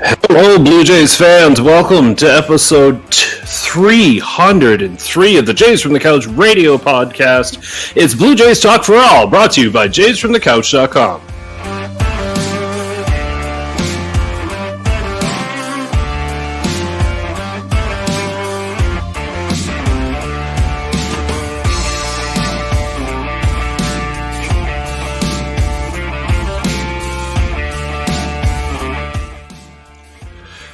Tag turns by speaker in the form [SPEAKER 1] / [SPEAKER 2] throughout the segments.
[SPEAKER 1] Hello, Blue Jays fans. Welcome to episode 303 of the Jays from the Couch radio podcast. It's Blue Jays Talk for All, brought to you by JaysFromTheCouch.com.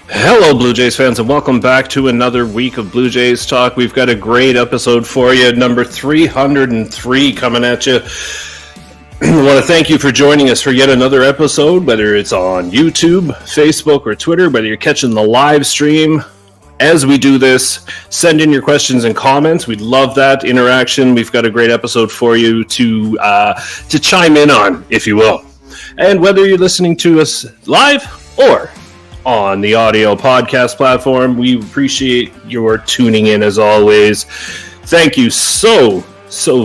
[SPEAKER 1] Hello, Blue Jays fans, and welcome back to another week of Blue Jays Talk. We've got a great episode for you, number 303 coming at you. I want to thank you for joining us for yet another episode, whether it's on YouTube, Facebook, or Twitter, whether you're catching the live stream. As we do this, send in your questions and comments. We'd love that interaction. We've got a great episode for you to chime in on, if you will. And whether you're listening to us live or on the audio podcast platform, we appreciate your tuning in as always. Thank you so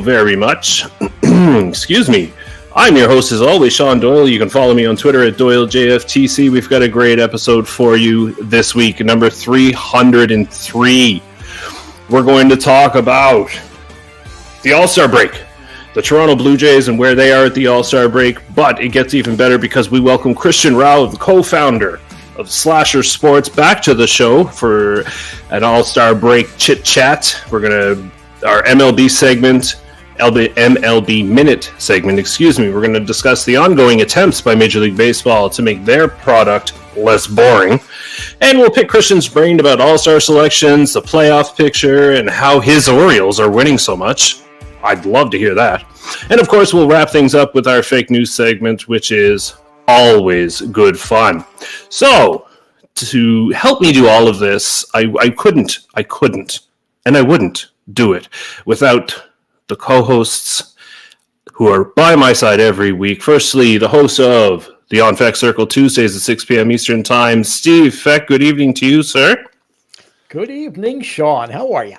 [SPEAKER 1] very much. Excuse me. I'm your host as always, Shaun Doyle. You can follow me on Twitter at JFtC. We've got a great episode for you this week, number 303. We're going to talk about the All-Star break, the Toronto Blue Jays and where they are at the All-Star break, but it gets even better because we welcome Christian Rauh, the co-founder of Slasher Sports, back to the show for an All-Star break chit-chat. We're going to, our MLB segment, MLB Minute segment, we're going to discuss the ongoing attempts by Major League Baseball to make their product less boring. And we'll pick Christian's brain about All-Star selections, the playoff picture, and how his Orioles are winning so much. I'd love to hear that. And of course, we'll wrap things up with our fake news segment, which is always good fun. So, to help me do all of this, I couldn't, and I wouldn't do it without the co-hosts who are by my side every week. Firstly, the host of the On Fact Circle Tuesdays at 6 p.m. Eastern Time, Steve Feck. Good evening to you, sir.
[SPEAKER 2] Good evening, Shaun. How are you?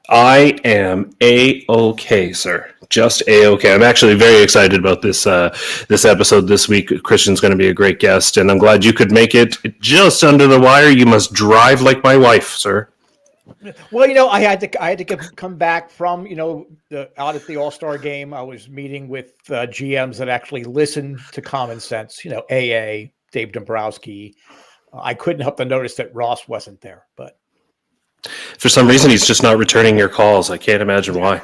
[SPEAKER 1] I am A-OK, sir. Just A-OK. I'm actually very excited about this episode this week. Christian's going to be a great guest, and I'm glad you could make it just under the wire. You must drive like my wife, sir.
[SPEAKER 2] Well, I had to come back from, out at the All-Star game. I was meeting with GMs that actually listen to common sense, AA, Dave Dombrowski. I couldn't help but notice that Ross wasn't there, but
[SPEAKER 1] for some reason, he's just not returning your calls. I can't imagine why.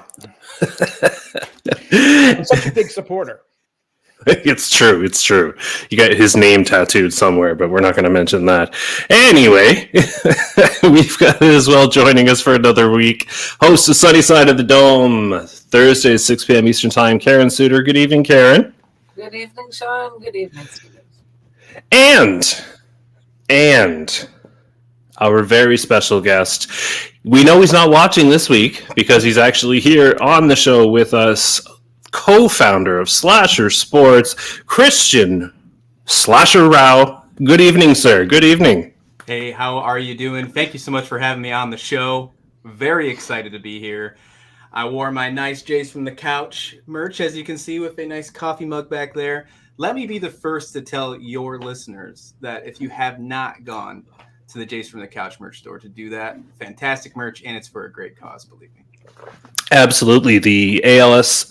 [SPEAKER 2] I'm such a big supporter.
[SPEAKER 1] It's true. You got his name tattooed somewhere, but we're not going to mention that. Anyway, we've got as well joining us for another week, host of Sunny Side of the Dome, Thursday, 6 p.m. Eastern Time, Karen Suter. Good evening, Karen.
[SPEAKER 3] Good evening, Shaun. Good evening, Steve.
[SPEAKER 1] And our very special guest. We know he's not watching this week because he's actually here on the show with us, co-founder of Slasher Sports, Christian Slasher Rauh. Good evening, sir. Good evening.
[SPEAKER 4] Hey, how are you doing? Thank you so much for having me on the show. Very excited to be here. I wore my nice Jays from the Couch merch, as you can see, with a nice coffee mug back there. Let me be the first to tell your listeners that if you have not gone to the Jays from the Couch merch store to do that, fantastic merch, and it's for a great cause, believe me.
[SPEAKER 1] Absolutely. The ALS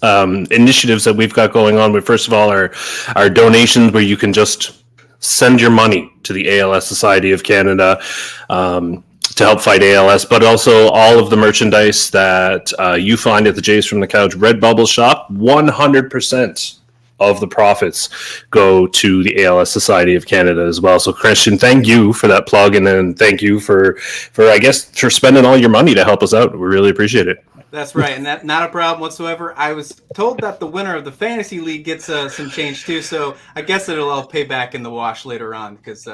[SPEAKER 1] initiatives that we've got going on with, first of all, our donations where you can just send your money to the ALS Society of Canada to help fight ALS, but also all of the merchandise that you find at the Jays from the Couch Redbubble shop, 100% of the profits go to the ALS Society of Canada as well. So Christian, thank you for that plug, and then thank you for spending all your money to help us out. We really appreciate it.
[SPEAKER 4] That's right, and that's not a problem whatsoever. I was told that the winner of the fantasy league gets some change too, so I guess it'll all pay back in the wash later on because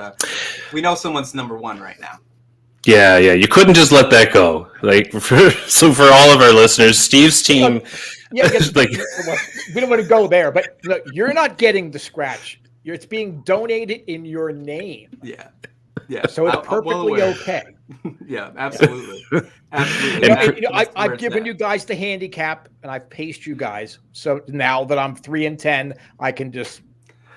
[SPEAKER 4] we know someone's number one right now.
[SPEAKER 1] Yeah, you couldn't just let that go. So for all of our listeners, Steve's team.
[SPEAKER 2] We don't want to go there, but look, you're not getting the scratch. It's being donated in your name.
[SPEAKER 4] Yeah.
[SPEAKER 2] So it's perfectly okay.
[SPEAKER 4] Yeah, absolutely.
[SPEAKER 2] I've given you guys the handicap, and I've paced you guys. So now that I'm 3-10, I can just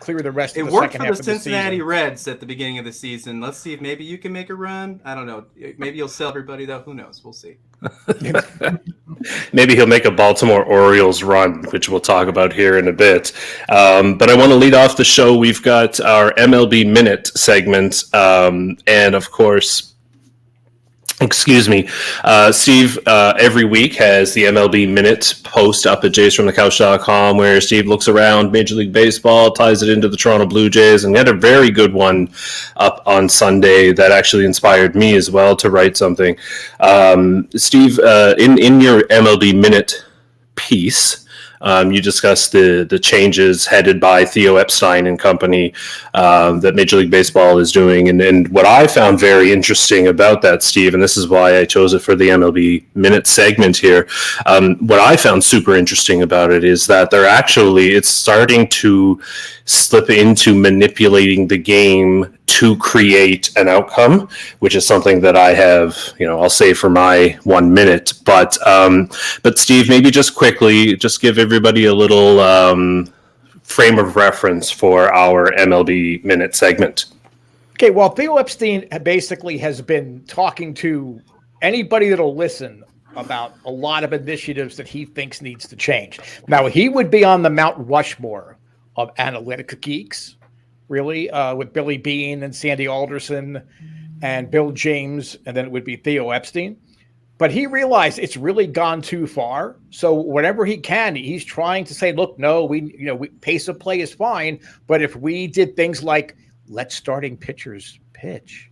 [SPEAKER 2] clear the rest
[SPEAKER 4] It
[SPEAKER 2] of the
[SPEAKER 4] worked
[SPEAKER 2] second
[SPEAKER 4] for
[SPEAKER 2] half
[SPEAKER 4] the
[SPEAKER 2] of the
[SPEAKER 4] Cincinnati
[SPEAKER 2] season.
[SPEAKER 4] Reds at the beginning of the season. Let's see if maybe you can make a run. I don't know. Maybe you'll sell everybody, though. Who knows? We'll see.
[SPEAKER 1] Maybe he'll make a Baltimore Orioles run, which we'll talk about here in a bit. But I want to lead off the show. We've got our MLB Minute segment, and of course, Steve every week has the MLB Minute post up at jaysfromthecouch.com where Steve looks around Major League Baseball, ties it into the Toronto Blue Jays, and he had a very good one up on Sunday that actually inspired me as well to write something. Steve, in your MLB Minute piece, you discussed the changes headed by Theo Epstein and company that Major League Baseball is doing. And what I found very interesting about that, Steve, and this is why I chose it for the MLB Minute segment here, what I found super interesting about it is that it's starting to slip into manipulating the game to create an outcome, which is something that I have, I'll say for my 1 minute. But Steve, maybe just quickly, just give everybody a little frame of reference for our MLB Minute segment.
[SPEAKER 2] Okay, well, Theo Epstein basically has been talking to anybody that'll listen about a lot of initiatives that he thinks needs to change. Now, he would be on the Mount Rushmore of analytics geeks, really, with Billy Beane and Sandy Alderson and Bill James, and then it would be Theo Epstein. But he realized it's really gone too far. So whatever he can, he's trying to say, look, no, pace of play is fine. But if we did things like let starting pitchers pitch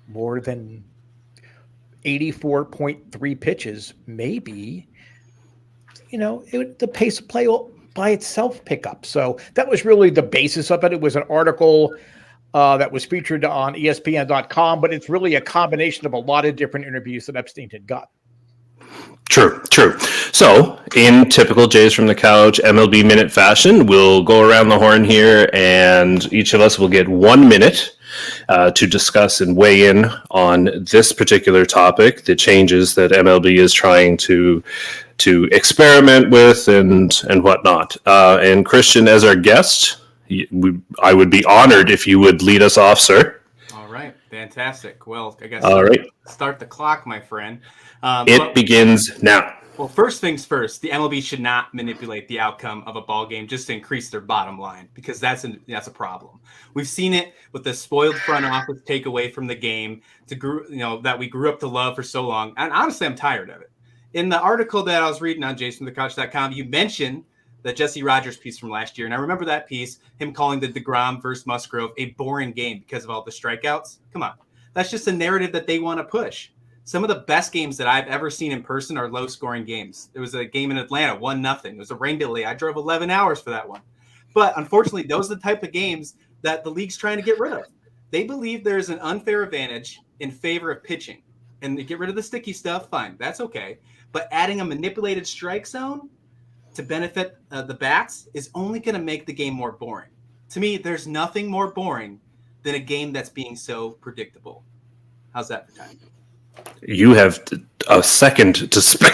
[SPEAKER 2] more than 84.3 pitches, maybe, the pace of play will by itself pick up. So that was really the basis of it. It was an article that was featured on ESPN.com, but it's really a combination of a lot of different interviews that Epstein had got.
[SPEAKER 1] True. So, in typical Jays from the Couch MLB Minute fashion, we'll go around the horn here, and each of us will get 1 minute to discuss and weigh in on this particular topic, the changes that MLB is trying to experiment with and whatnot. And Christian, as our guest, I would be honored if you would lead us off, sir.
[SPEAKER 4] All right. Fantastic. Well, I guess start the clock, my friend.
[SPEAKER 1] It begins now.
[SPEAKER 4] Well, first things first, the MLB should not manipulate the outcome of a ball game just to increase their bottom line, because that's a problem. We've seen it with the spoiled front office take away from the game that we grew up to love for so long. And honestly, I'm tired of it. In the article that I was reading on JaysFromTheCouch.com, you mentioned the Jesse Rogers piece from last year. And I remember that piece, him calling the DeGrom versus Musgrove a boring game because of all the strikeouts. Come on. That's just a narrative that they want to push. Some of the best games that I've ever seen in person are low-scoring games. There was a game in Atlanta, 1-0. It was a rain delay. I drove 11 hours for that one. But unfortunately, those are the type of games that the league's trying to get rid of. They believe there's an unfair advantage in favor of pitching. And to get rid of the sticky stuff, fine. That's okay. But adding a manipulated strike zone to benefit the bats is only going to make the game more boring. To me, there's nothing more boring than a game that's being so predictable. How's that for time?
[SPEAKER 1] You have a second to spare.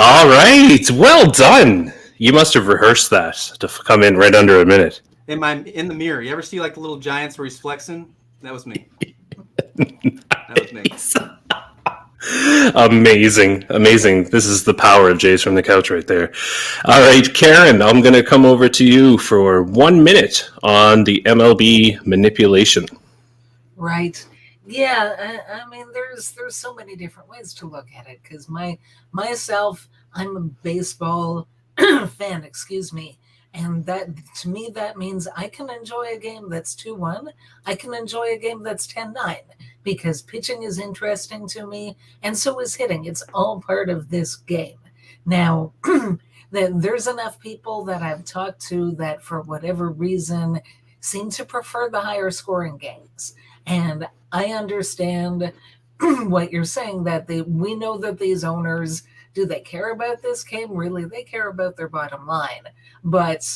[SPEAKER 1] All right. Well done. You must have rehearsed that to come in right under a minute.
[SPEAKER 4] In the mirror. You ever see like the little giants where he's flexing? That was me. That was me.
[SPEAKER 1] Amazing. This is the power of Jays from the Couch right there. All right, Karen, I'm going to come over to you for 1 minute on the MLB manipulation.
[SPEAKER 3] Right. Yeah. I mean, there's so many different ways to look at it, because myself, I'm a baseball fan, and that, to me, that means I can enjoy a game that's 2-1. I can enjoy a game that's 10-9, because pitching is interesting to me, and so is hitting. It's all part of this game. Now, there's enough people that I've talked to that, for whatever reason, seem to prefer the higher scoring games. And I understand what you're saying, that we know that these owners, do they care about this game? Really, they care about their bottom line. But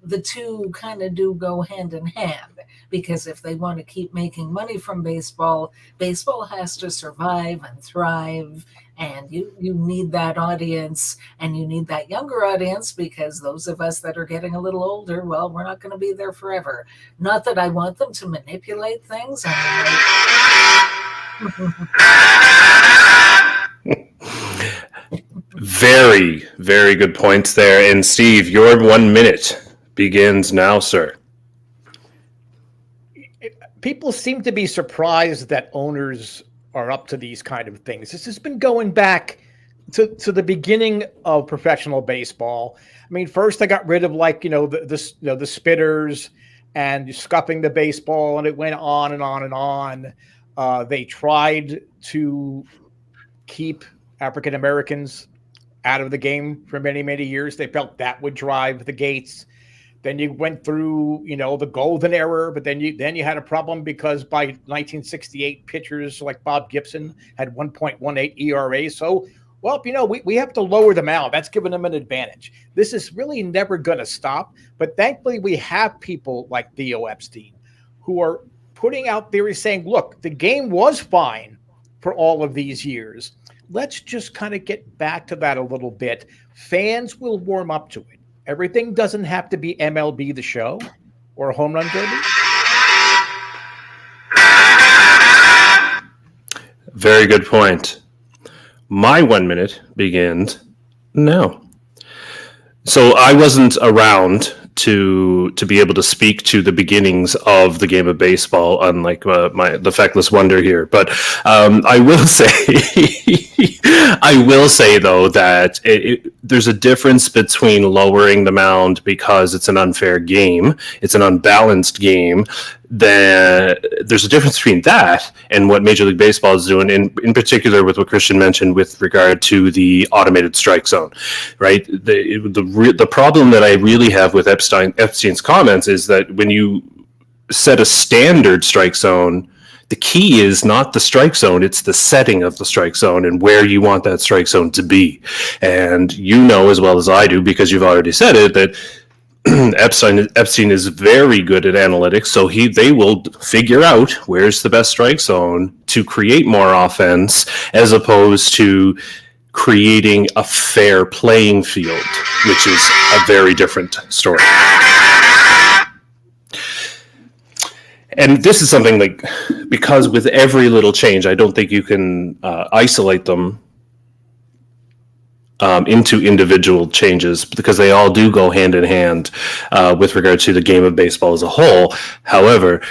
[SPEAKER 3] the two kind of do go hand in hand, because if they want to keep making money from baseball, baseball has to survive and thrive. And you need that audience, and you need that younger audience, because those of us that are getting a little older, well, we're not going to be there forever. Not that I want them to manipulate things.
[SPEAKER 1] Very, very good points there. And Steve, your 1 minute begins now, sir.
[SPEAKER 2] People seem to be surprised that owners are up to these kind of things. This has been going back to the beginning of professional baseball. I mean, first they got rid of the spitters and scuffing the baseball, and it went on and on and on. They tried to keep African Americans out of the game for many, many years. They felt that would drive the gates. Then you went through, the golden era, but then you had a problem because by 1968, pitchers like Bob Gibson had 1.18 ERA. So, we have to lower them out. That's given them an advantage. This is really never going to stop. But thankfully, we have people like Theo Epstein who are putting out theories saying, look, the game was fine for all of these years. Let's just kind of get back to that a little bit. Fans will warm up to it. Everything doesn't have to be MLB The Show or Home Run Derby.
[SPEAKER 1] Very good point. My 1 minute begins now. So I wasn't around to be able to speak to the beginnings of the game of baseball, unlike the feckless wonder here. But I will say, though, that there's a difference between lowering the mound because it's an unfair game, it's an unbalanced game. There's a difference between that and what Major League Baseball is doing, in particular with what Christian mentioned with regard to the automated strike zone, right? The problem that I really have with Epstein's comments is that when you set a standard strike zone, the key is not the strike zone, it's the setting of the strike zone and where you want that strike zone to be. And you know as well as I do, because you've already said it, that Epstein is very good at analytics, so they will figure out where's the best strike zone to create more offense, as opposed to creating a fair playing field, which is a very different story. And this is something because with every little change, I don't think you can isolate them into individual changes, because they all do go hand in hand with regard to the game of baseball as a whole. However,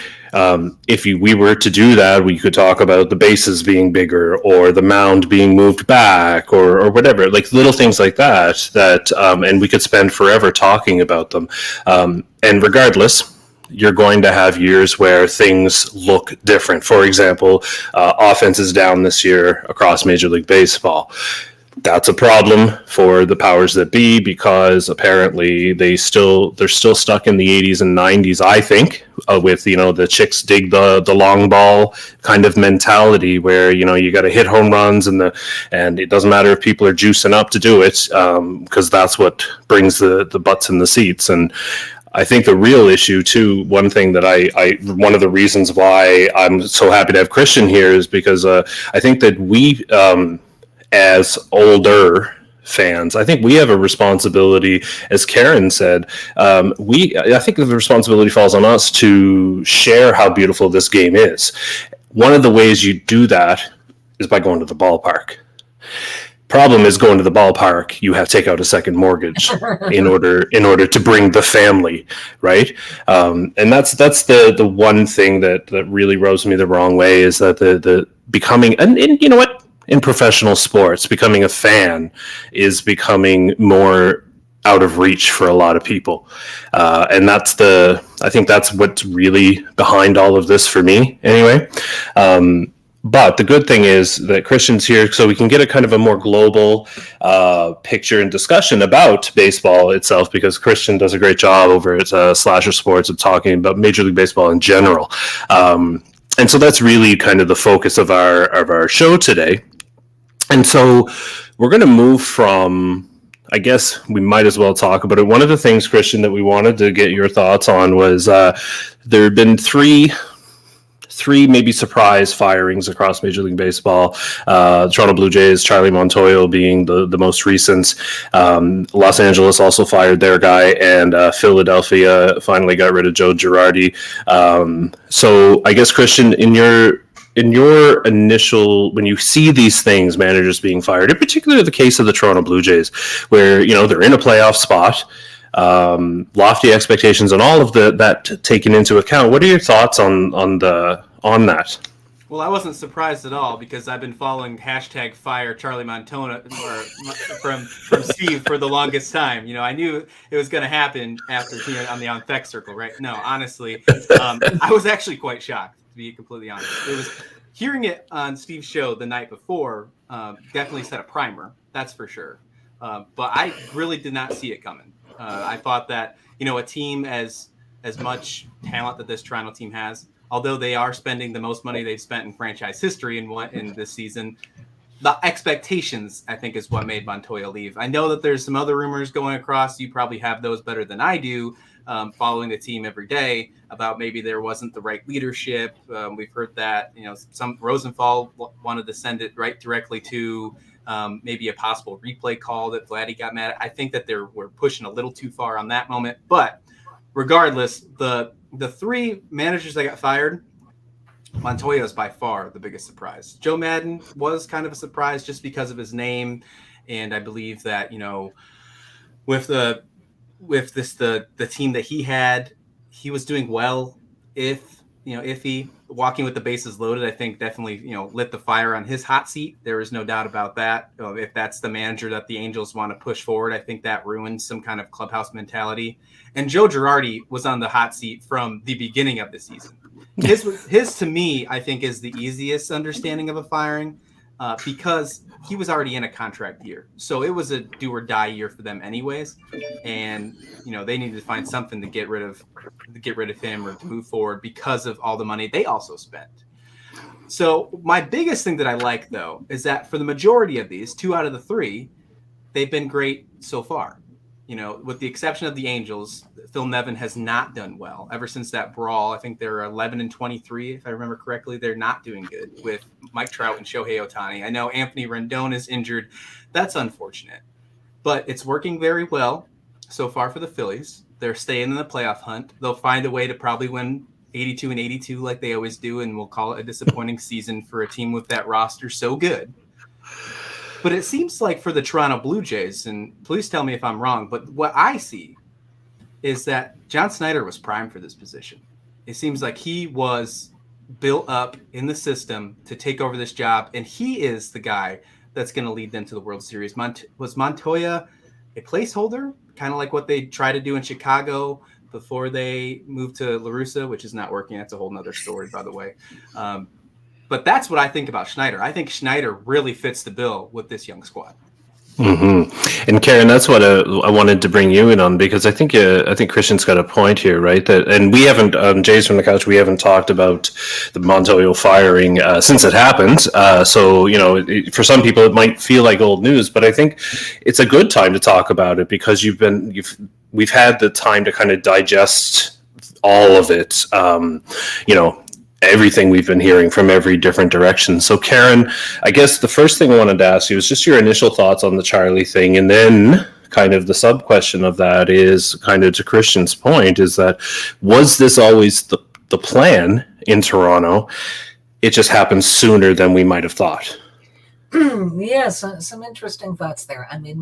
[SPEAKER 1] if we were to do that, we could talk about the bases being bigger or the mound being moved back or whatever, like little things like that, and we could spend forever talking about them. And regardless, you're going to have years where things look different. For example, offense is down this year across Major League Baseball. That's a problem for the powers that be, because apparently they're still stuck in the 80s and 90s, I think, with the chicks dig the long ball kind of mentality, where you got to hit home runs and it doesn't matter if people are juicing up to do it, because that's what brings the butts in the seats. And I think the real issue too, one thing that one of the reasons why I'm so happy to have Christian here is because I think that we, as older fans, I think we have a responsibility, as Karen said. I think the responsibility falls on us to share how beautiful this game is. One of the ways you do that is by going to the ballpark. Problem is, going to the ballpark, you have to take out a second mortgage in order to bring the family, right? And that's the one thing that really rubs me the wrong way, is that the becoming, and you know what? In professional sports, becoming a fan is becoming more out of reach for a lot of people. And I think that's what's really behind all of this for me anyway. But the good thing is that Christian's here, so we can get a kind of a more global picture and discussion about baseball itself, because Christian does a great job over at Slasher Sports of talking about Major League Baseball in general. And so that's really kind of the focus of our show today. And so we're going to move from, I guess we might as well talk about it. One of the things, Christian, that we wanted to get your thoughts on was there have been three maybe surprise firings across Major League Baseball. Toronto Blue Jays, Charlie Montoyo being the most recent. Los Angeles also fired their guy, and Philadelphia finally got rid of Joe Girardi. So I guess, Christian, in your initial, when you see these things, managers being fired, in particular the case of the Toronto Blue Jays, where they're in a playoff spot, lofty expectations, and all of that taken into account, what are your thoughts on that?
[SPEAKER 4] Well, I wasn't surprised at all because I've been following hashtag fire Charlie Montona from Steve for the longest time. I knew it was going to happen after being on the On Tech Circle, right? No, honestly, I was actually quite shocked, to be completely honest. It was hearing it on Steve's show the night before, definitely set a primer, that's for sure. But I really did not see it coming. I thought that, a team as much talent that this Toronto team has, although they are spending the most money they've spent in franchise history in this season, the expectations, I think, is what made Montoya leave. I know that there's some other rumors going across. You probably have those better than I do, following the team every day, about maybe there wasn't the right leadership. We've heard that, some Rosenthal wanted to send it right directly to maybe a possible replay call that Vladdy got mad at. I think that we're pushing a little too far on that moment. But regardless, the three managers that got fired, Montoya is by far the biggest surprise. Joe Madden was kind of a surprise just because of his name, and I believe that with the team that he had, he was doing well. If he walking with the bases loaded, I think definitely lit the fire on his hot seat. There is no doubt about that. If that's the manager that the Angels want to push forward, I think that ruins some kind of clubhouse mentality. And Joe Girardi was on the hot seat from the beginning of the season. His to me, I think, is the easiest understanding of a firing because he was already in a contract year. So it was a do or die year for them anyways. And, they needed to find something to get rid of him or to move forward because of all the money they also spent. So my biggest thing that I like, though, is that for the majority of these, 2 out of the 3, they've been great so far. With the exception of the Angels, Phil Nevin has not done well ever since that brawl. I think they're 11-23, if I remember correctly. They're not doing good with Mike Trout and Shohei Ohtani. I know Anthony Rendon is injured. That's unfortunate, but it's working very well so far for the Phillies. They're staying in the playoff hunt. They'll find a way to probably win 82-82 like they always do, and we'll call it a disappointing season for a team with that roster so good. But it seems like for the Toronto Blue Jays, and please tell me if I'm wrong, but what I see is that John Snyder was primed for this position. It seems like he was built up in the system to take over this job, and he is the guy that's going to lead them to the World Series. Was Montoya a placeholder, kind of like what they tried to do in Chicago before they moved to La Russa, which is not working? That's a whole nother story, by the way. But that's what I think about Schneider. I think Schneider really fits the bill with this young squad.
[SPEAKER 1] Mm-hmm. And Karen, that's what I wanted to bring you in on, because I think Christian's got a point here, right? And we haven't, Jays from the Couch, we haven't talked about the Montoya firing since it happened. So for some people it might feel like old news, but I think it's a good time to talk about it because we've had the time to kind of digest all of it. Everything we've been hearing from every different direction. So Karen, I guess the first thing I wanted to ask you is just your initial thoughts on the Charlie thing. And then kind of the sub question of that is kind of to Christian's point, is that was this always the plan in Toronto? It just happened sooner than we might have thought.
[SPEAKER 3] Yes, some interesting thoughts there. I mean,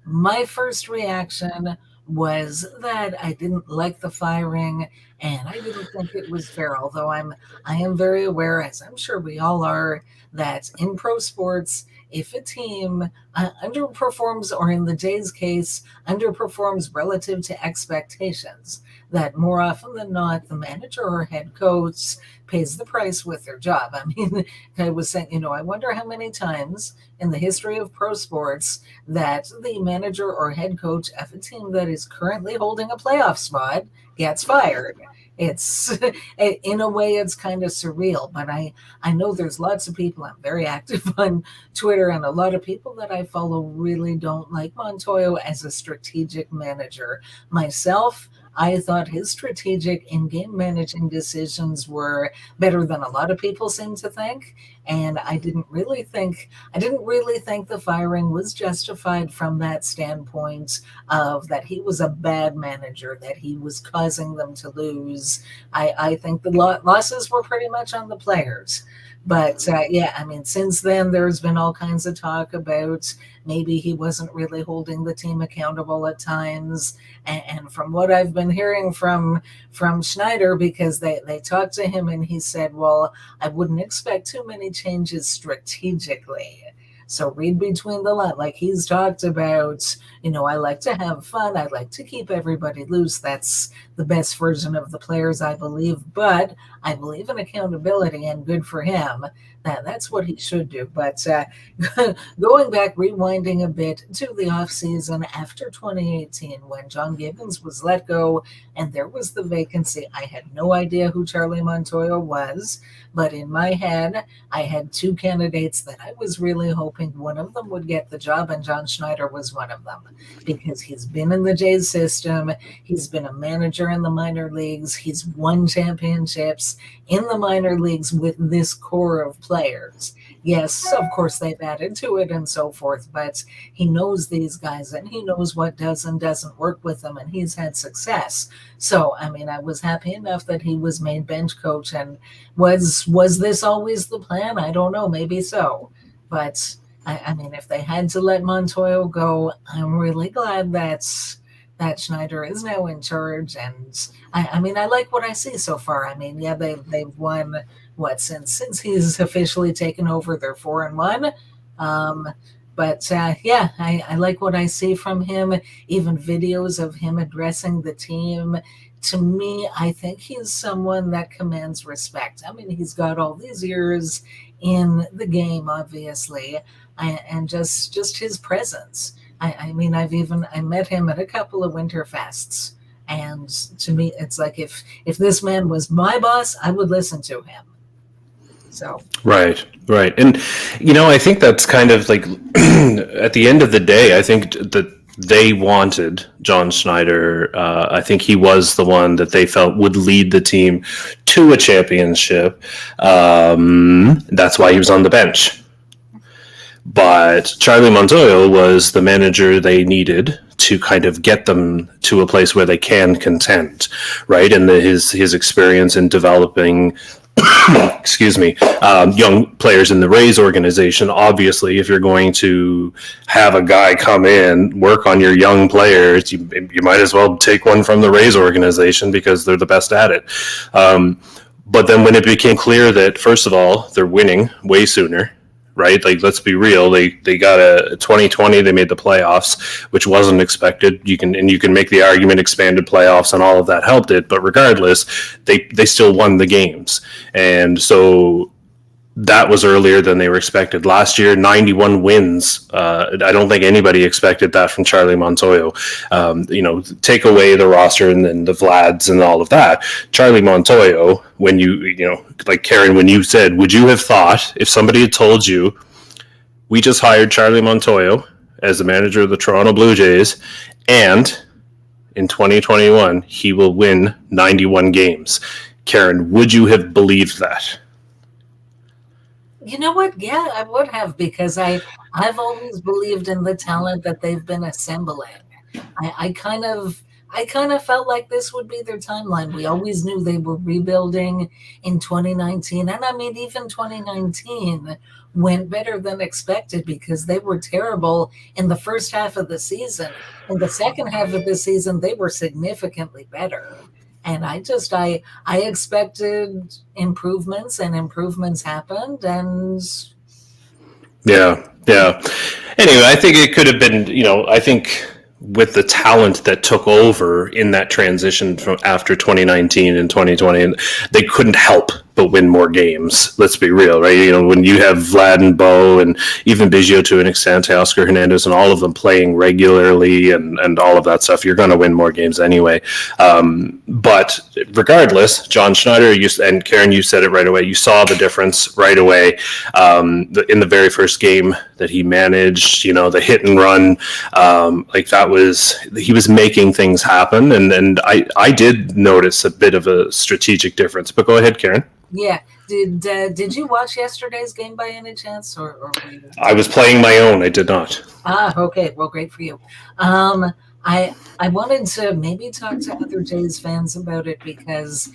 [SPEAKER 3] my first reaction was that I didn't like the firing and I didn't think it was fair, although I am very aware, as I'm sure we all are, that in pro sports, if a team underperforms, or in the Jays case, underperforms relative to expectations, that more often than not, the manager or head coach pays the price with their job. I mean, I was saying, I wonder how many times in the history of pro sports that the manager or head coach of a team that is currently holding a playoff spot gets fired. it's in a way it's kind of surreal. But I know there's lots of people. I'm very active on Twitter, and a lot of people that I follow really don't like Montoyo as a strategic manager. Myself, I thought his strategic in-game managing decisions were better than a lot of people seem to think. And I didn't really think the firing was justified from that standpoint of that he was a bad manager, that he was causing them to lose. I think the losses were pretty much on the players. But yeah, I mean, since then, there's been all kinds of talk about maybe he wasn't really holding the team accountable at times. And from what I've been hearing from Schneider, because they talked to him and he said, well, I wouldn't expect too many changes strategically. So read between the lines. Like he's talked about, I like to have fun. I like to keep everybody loose. That's the best version of the players, I believe. But I believe in accountability, and good for him. That's what he should do. But going back, rewinding a bit to the offseason after 2018, when John Gibbons was let go and there was the vacancy, I had no idea who Charlie Montoyo was. But in my head, I had two candidates that I was really hoping one of them would get the job, and John Schneider was one of them, because he's been in the Jays system. He's been a manager in the minor leagues. He's won championships in the minor leagues with this core of players. Yes, of course, they've added to it and so forth, but he knows these guys and he knows what does and doesn't work with them, and he's had success. So, I mean, I was happy enough that he was made bench coach. And was this always the plan? I don't know, maybe so. But, I mean, if they had to let Montoyo go, I'm really glad that Schneider is now in charge. And, I mean, I like what I see so far. I mean, yeah, they've won, since he's officially taken over, they're 4-1. But yeah, I like what I see from him, even videos of him addressing the team. To me, I think he's someone that commands respect. I mean, he's got all these years in the game, obviously, and just his presence. I mean, I met him at a couple of Winterfests, and to me, it's like if this man was my boss, I would listen to him. So
[SPEAKER 1] right. And I think that's kind of like at the end of the day, I think that they wanted John Schneider. I think he was the one that they felt would lead the team to a championship. That's why he was on the bench. But Charlie Montoyo was the manager they needed to kind of get them to a place where they can contend, right? And his experience in developing young players in the Rays organization. Obviously, if you're going to have a guy come in, work on your young players, you might as well take one from the Rays organization because they're the best at it. But then when it became clear that, first of all, they're winning way sooner, right? Like, let's be real. They got a 2020. They made the playoffs, which wasn't expected. You can make the argument expanded playoffs and all of that helped it. But regardless, they still won the games. And so that was earlier than they were expected. Last year, 91 wins. I don't think anybody expected that from Charlie Montoyo. Take away the roster and then the Vlads and all of that. Charlie Montoyo, when like Karen, when you said, would you have thought if somebody had told you, we just hired Charlie Montoyo as the manager of the Toronto Blue Jays, and in 2021, he will win 91 games. Karen, would you have believed that?
[SPEAKER 3] You know what? Yeah, I would have, because I've always believed in the talent that they've been assembling. I kind of felt like this would be their timeline. We always knew they were rebuilding in 2019. And I mean, even 2019 went better than expected, because they were terrible in the first half of the season. In the second half of the season, they were significantly better. And I expected improvements, and improvements happened. And
[SPEAKER 1] yeah. Anyway, I think it could have been, I think with the talent that took over in that transition from after 2019 and 2020, and they couldn't help but win more games. Let's be real, right? You know, when you have Vlad and Bo and even Biggio to an extent, Oscar Hernandez, and all of them playing regularly and all of that stuff, you're going to win more games anyway. But regardless, John Schneider, and Karen, you said it right away. You saw the difference right away in the very first game that he managed. You know, the hit and run, he was making things happen, and I did notice a bit of a strategic difference. But go ahead, Karen.
[SPEAKER 3] Yeah. Did you watch yesterday's game by any chance, or were you...
[SPEAKER 1] I was playing my own. I did not.
[SPEAKER 3] Okay. Well, great for you. I wanted to maybe talk to other Jays fans about it because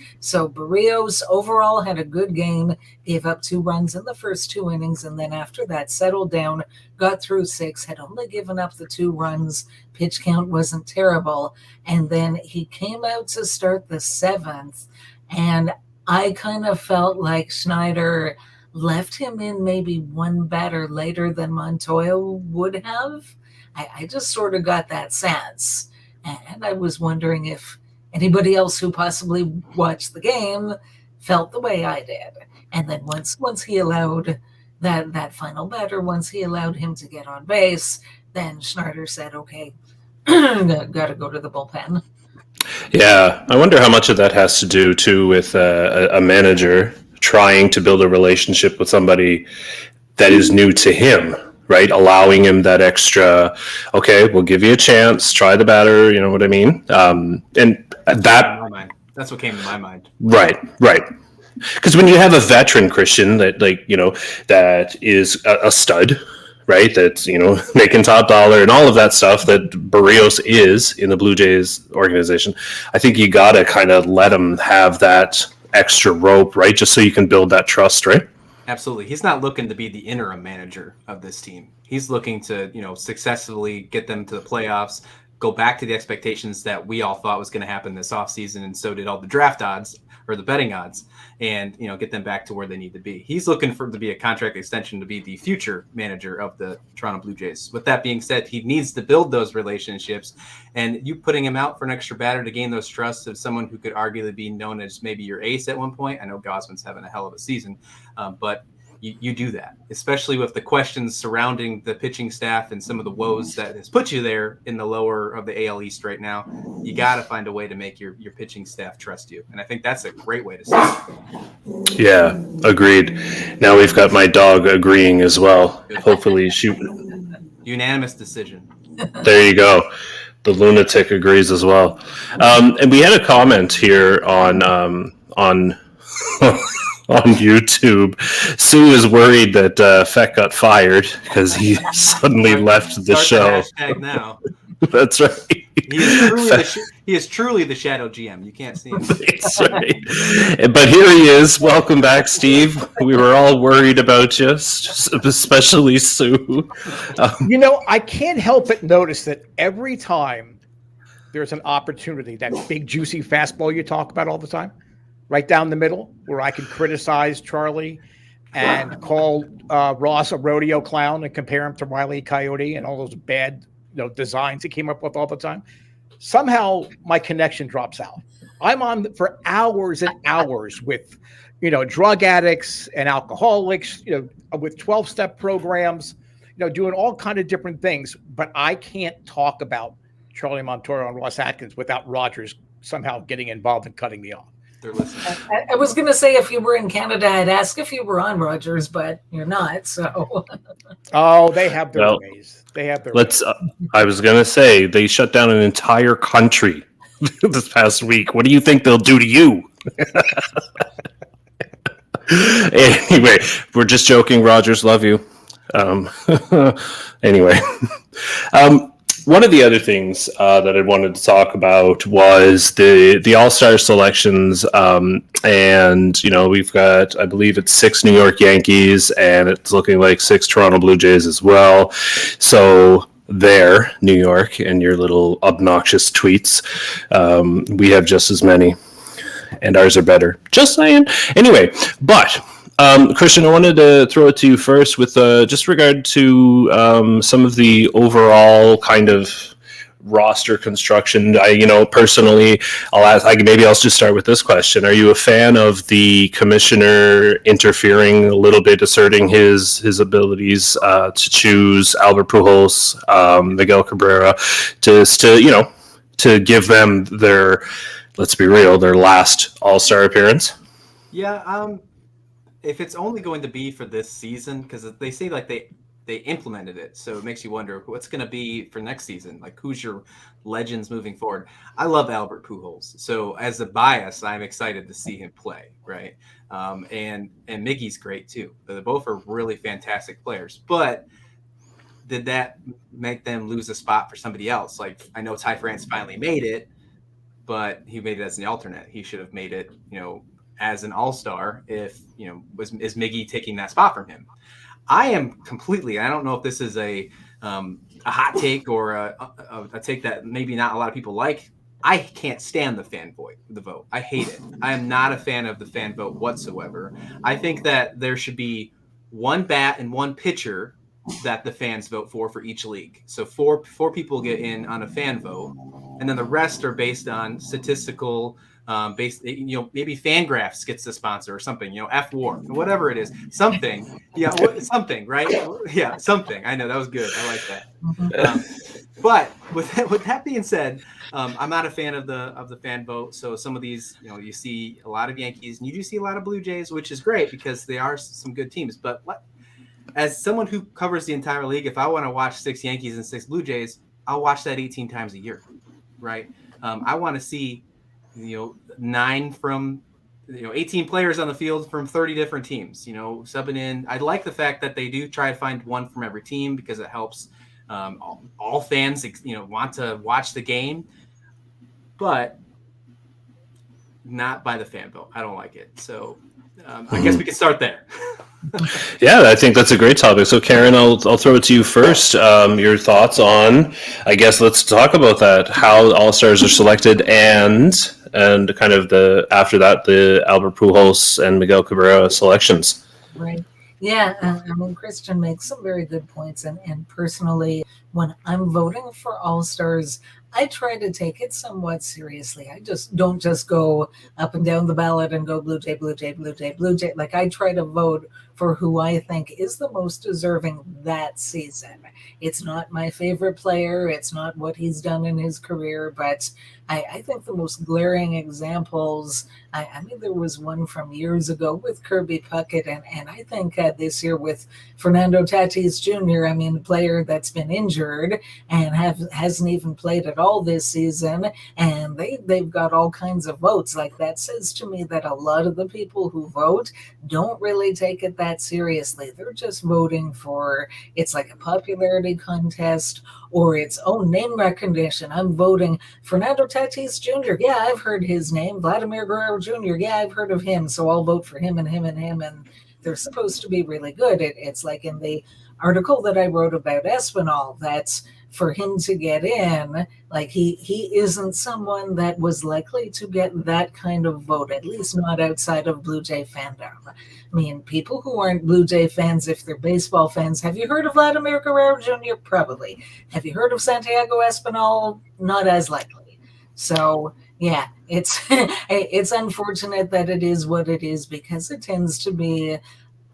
[SPEAKER 3] Barrios overall had a good game, gave up 2 runs in the first 2 innings, and then after that settled down, got through 6, had only given up the 2 runs. Pitch count wasn't terrible, and then he came out to start the 7th, and I kind of felt like Schneider left him in maybe 1 batter later than Montoya would have. I just sort of got that sense. And I was wondering if anybody else who possibly watched the game felt the way I did. And then once he allowed that final batter, once he allowed him to get on base, then Schneider said, okay, got to go to the bullpen.
[SPEAKER 1] Yeah, I wonder how much of that has to do too with a manager trying to build a relationship with somebody that is new to him, right? Allowing him that extra, okay, we'll give you a chance, try the batter, you know what I mean? And
[SPEAKER 4] that's what came to my mind.
[SPEAKER 1] Right. Because when you have a veteran, Christian, that is a stud, right? That's, making top dollar and all of that stuff that Barrios is in the Blue Jays organization. I think you got to kind of let him have that extra rope, right? Just so you can build that trust, right?
[SPEAKER 4] Absolutely. He's not looking to be the interim manager of this team. He's looking to, successfully get them to the playoffs, go back to the expectations that we all thought was going to happen this offseason, and so did all the draft odds or the betting odds, and get them back to where they need to be. He's looking for to be a contract extension to be the future manager of the Toronto Blue Jays. With that being said, he needs to build those relationships, and you putting him out for an extra batter to gain those trusts of someone who could arguably be known as maybe your ace at one point. I know Gausman's having a hell of a season, but you do that, especially with the questions surrounding the pitching staff and some of the woes that has put you there in the lower of the AL East right now. You got to find a way to make your pitching staff trust you. And I think that's a great way to start.
[SPEAKER 1] Yeah, agreed. Now we've got my dog agreeing as well. Hopefully
[SPEAKER 4] unanimous decision.
[SPEAKER 1] There you go. The lunatic agrees as well. And we had a comment here on on YouTube. Sue is worried that Feck got fired because he suddenly left the show.
[SPEAKER 4] Hashtag now.
[SPEAKER 1] That's right.
[SPEAKER 4] He is truly the shadow GM. You can't see him.
[SPEAKER 1] That's right. But here he is. Welcome back, Steve. We were all worried about you, especially Sue.
[SPEAKER 2] I can't help but notice that every time there's an opportunity, that big juicy fastball you talk about all the time, right down the middle, where I can criticize Charlie and call Ross a rodeo clown and compare him to Wile E. Coyote and all those bad designs he came up with all the time. Somehow my connection drops out. I'm on for hours and hours with, drug addicts and alcoholics, with 12-step programs, doing all kind of different things. But I can't talk about Charlie Montoya and Ross Atkins without Rogers somehow getting involved and cutting me off.
[SPEAKER 4] They're listening.
[SPEAKER 3] I was going to say, if you were in Canada, I'd ask if you were on, Rogers, but you're not. So.
[SPEAKER 2] Oh, they have their ways. They have their ways.
[SPEAKER 1] I was going to say, they shut down an entire country this past week. What do you think they'll do to you? Anyway, we're just joking. Rogers, love you. Anyway. One of the other things that I wanted to talk about was the All-Star selections, and we've got, I believe it's 6 New York Yankees, and it's looking like 6 Toronto Blue Jays as well. So there, New York, and your little obnoxious tweets, we have just as many, and ours are better. Just saying. Anyway, but. Christian, I wanted to throw it to you first with just regard to some of the overall kind of roster construction. Personally, maybe I'll just start with this question. Are you a fan of the commissioner interfering a little bit, asserting his abilities to choose Albert Pujols, Miguel Cabrera, just to give them their, let's be real, their last All-Star appearance?
[SPEAKER 4] Yeah, if it's only going to be for this season, because they say like they implemented it, so it makes you wonder what's going to be for next season. Like, who's your legends moving forward? I love Albert Pujols, so as a bias, I'm excited to see him play, right? And Miggy's great too. They both are really fantastic players, but did that make them lose a spot for somebody else? Like, I know Ty France finally made it, but he made it as an alternate. He should have made it, as an all-star if, is Miggy taking that spot from him. I am completely, I don't know if this is a hot take or a take that maybe not a lot of people like. I can't stand the vote. I hate it. I am not a fan of the fan vote whatsoever. I think that there should be one bat and one pitcher that the fans vote for each league. So four people get in on a fan vote, and then the rest are based on statistical based, maybe Fangraphs gets the sponsor or something, F-War, whatever it is, something, something, right? Yeah, something. I know, that was good. I like that. But with that being said, I'm not a fan of the fan vote. So some of these, you see a lot of Yankees and you do see a lot of Blue Jays, which is great because they are some good teams. But as someone who covers the entire league, if I want to watch 6 Yankees and 6 Blue Jays, I'll watch that 18 times a year, right? I want to see 9 from 18 players on the field from 30 different teams, subbing in. I like the fact that they do try to find one from every team because it helps all fans want to watch the game, but not by the fan vote. I don't like it. So I guess we can start there.
[SPEAKER 1] Yeah, I think that's a great topic. So Karen, I'll throw it to you first. Your thoughts on, I guess let's talk about that, how All-Stars are selected and kind of after that, the Albert Pujols and Miguel Cabrera selections.
[SPEAKER 3] Right. Yeah, I mean, Christian makes some very good points. And personally, when I'm voting for All-Stars, I try to take it somewhat seriously. I don't just go up and down the ballot and go Blue Jay, Blue Jay, Blue Jay, Blue Jay. Like, I try to vote for who I think is the most deserving that season. It's not my favorite player. It's not what he's done in his career, but I think the most glaring examples, I mean, there was one from years ago with Kirby Puckett, and I think this year with Fernando Tatis Jr., I mean, the player that's been injured and hasn't even played at all this season, and they've got all kinds of votes. Like, that says to me that a lot of the people who vote don't really take it that seriously. They're just voting for, it's like a popularity contest, or its own name recognition. I'm voting Fernando Tatis Jr. Yeah, I've heard his name. Vladimir Guerrero Jr. Yeah, I've heard of him. So I'll vote for him and him and him. And they're supposed to be really good. It's like in the article that I wrote about Espinal, that's for him to get in, like he isn't someone that was likely to get that kind of vote, at least not outside of Blue Jay fandom. I mean, people who aren't Blue Jay fans, if they're baseball fans, have you heard of Vladimir Guerrero Jr.? Probably. Have you heard of Santiago Espinal? Not as likely. So yeah, it's it's unfortunate that it is what it is, because it tends to be,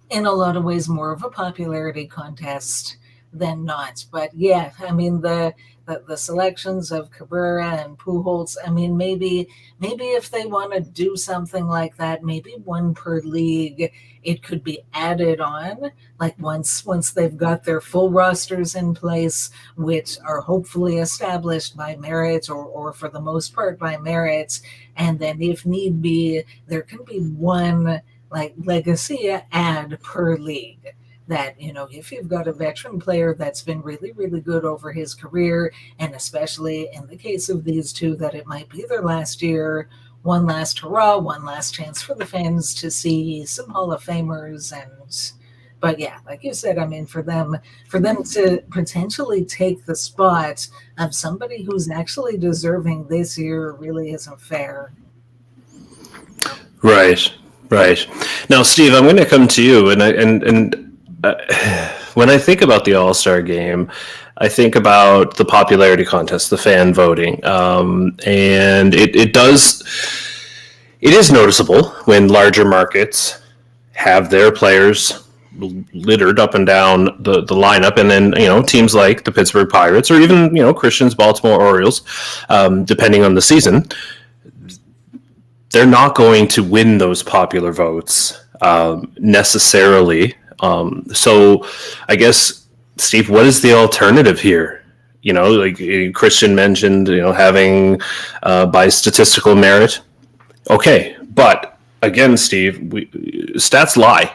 [SPEAKER 3] in a lot of ways, more of a popularity contest than not. But yeah, I mean, the selections of Cabrera and Pujols, I mean, maybe if they want to do something like that, maybe one per league, it could be added on, like once they've got their full rosters in place, which are hopefully established by merit, or for the most part by merit, and then if need be, there can be one like legacy ad per league. That, if you've got a veteran player that's been really, really good over his career, and especially in the case of these two, that it might be their last year, one last hurrah, one last chance for the fans to see some Hall of Famers. But yeah, like you said, I mean, for them to potentially take the spot of somebody who's actually deserving this year really isn't fair.
[SPEAKER 1] Right. Now, Steve, I'm going to come to you, and when I think about the All-Star game, I think about the popularity contest, the fan voting, and it is noticeable when larger markets have their players littered up and down the lineup, and then teams like the Pittsburgh Pirates or even Christian's Baltimore Orioles, depending on the season, they're not going to win those popular votes necessarily. So I guess, Steve, what is the alternative here? Like Christian mentioned, having by statistical merit. Okay, but again, Steve, stats lie,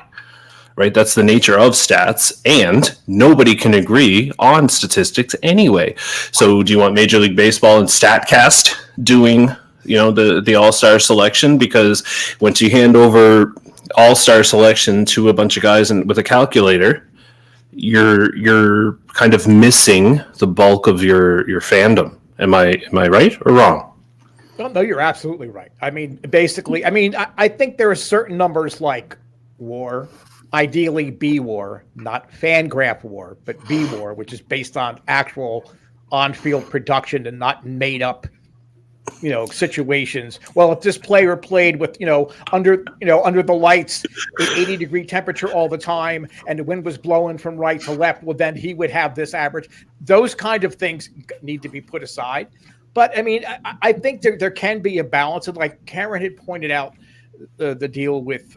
[SPEAKER 1] right? That's the nature of stats, and nobody can agree on statistics anyway. So do you want Major League Baseball and StatCast doing the all-star selection? Because once you hand over all-star selection to a bunch of guys with a calculator, you're kind of missing the bulk of your fandom. Am I right or wrong?
[SPEAKER 2] Well, no, you're absolutely right. I mean, basically, I think there are certain numbers like WAR, ideally B WAR, not Fangraph WAR, but B WAR, which is based on actual on-field production and not made up situations. Well, if this player played with under the lights at 80-degree temperature all the time and the wind was blowing from right to left, well, then he would have this average. Those kind of things need to be put aside. But I think there can be a balance. And like Karen had pointed out, the deal with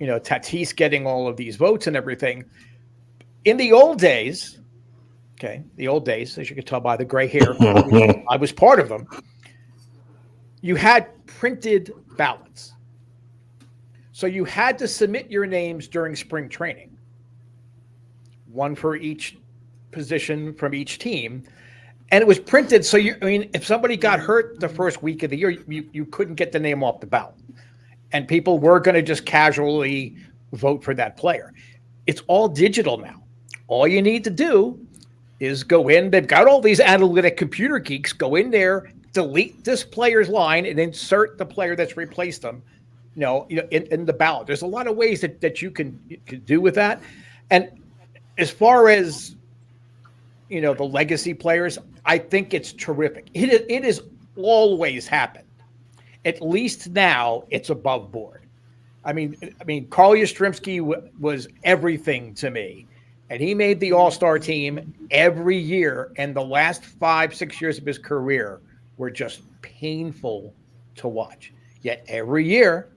[SPEAKER 2] Tatis getting all of these votes and everything. In the old days, as you can tell by the gray hair, I was part of them. You had printed ballots. So you had to submit your names during spring training, one for each position from each team. And it was printed. So if somebody got hurt the first week of the year, you couldn't get the name off the ballot. And people were going to just casually vote for that player. It's all digital now. All you need to do is go in. They've got all these analytic computer geeks. Go in there, delete this player's line, and insert the player that's replaced them. In the ballot. There's a lot of ways that you can do with that. And as far as the legacy players, I think it's terrific. It has always happened. At least now it's above board. I mean, Carl Yastrzemski was everything to me. And he made the all-star team every year. And the last 5-6 years of his career were just painful to watch. Yet every year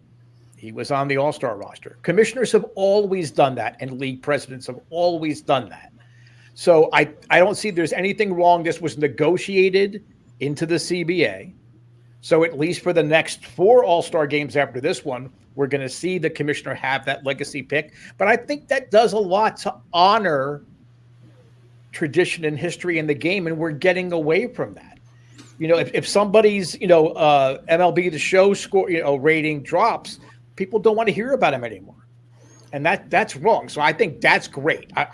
[SPEAKER 2] he was on the all-star roster. Commissioners have always done that, and league presidents have always done that. So I don't see there's anything wrong. This was negotiated into the CBA. So at least for the next 4 all-star games after this one, we're going to see the commissioner have that legacy pick. But I think that does a lot to honor tradition and history in the game, and we're getting away from that. If somebody's, MLB The Show score, rating drops, people don't want to hear about him anymore. And that's wrong. So I think that's great. I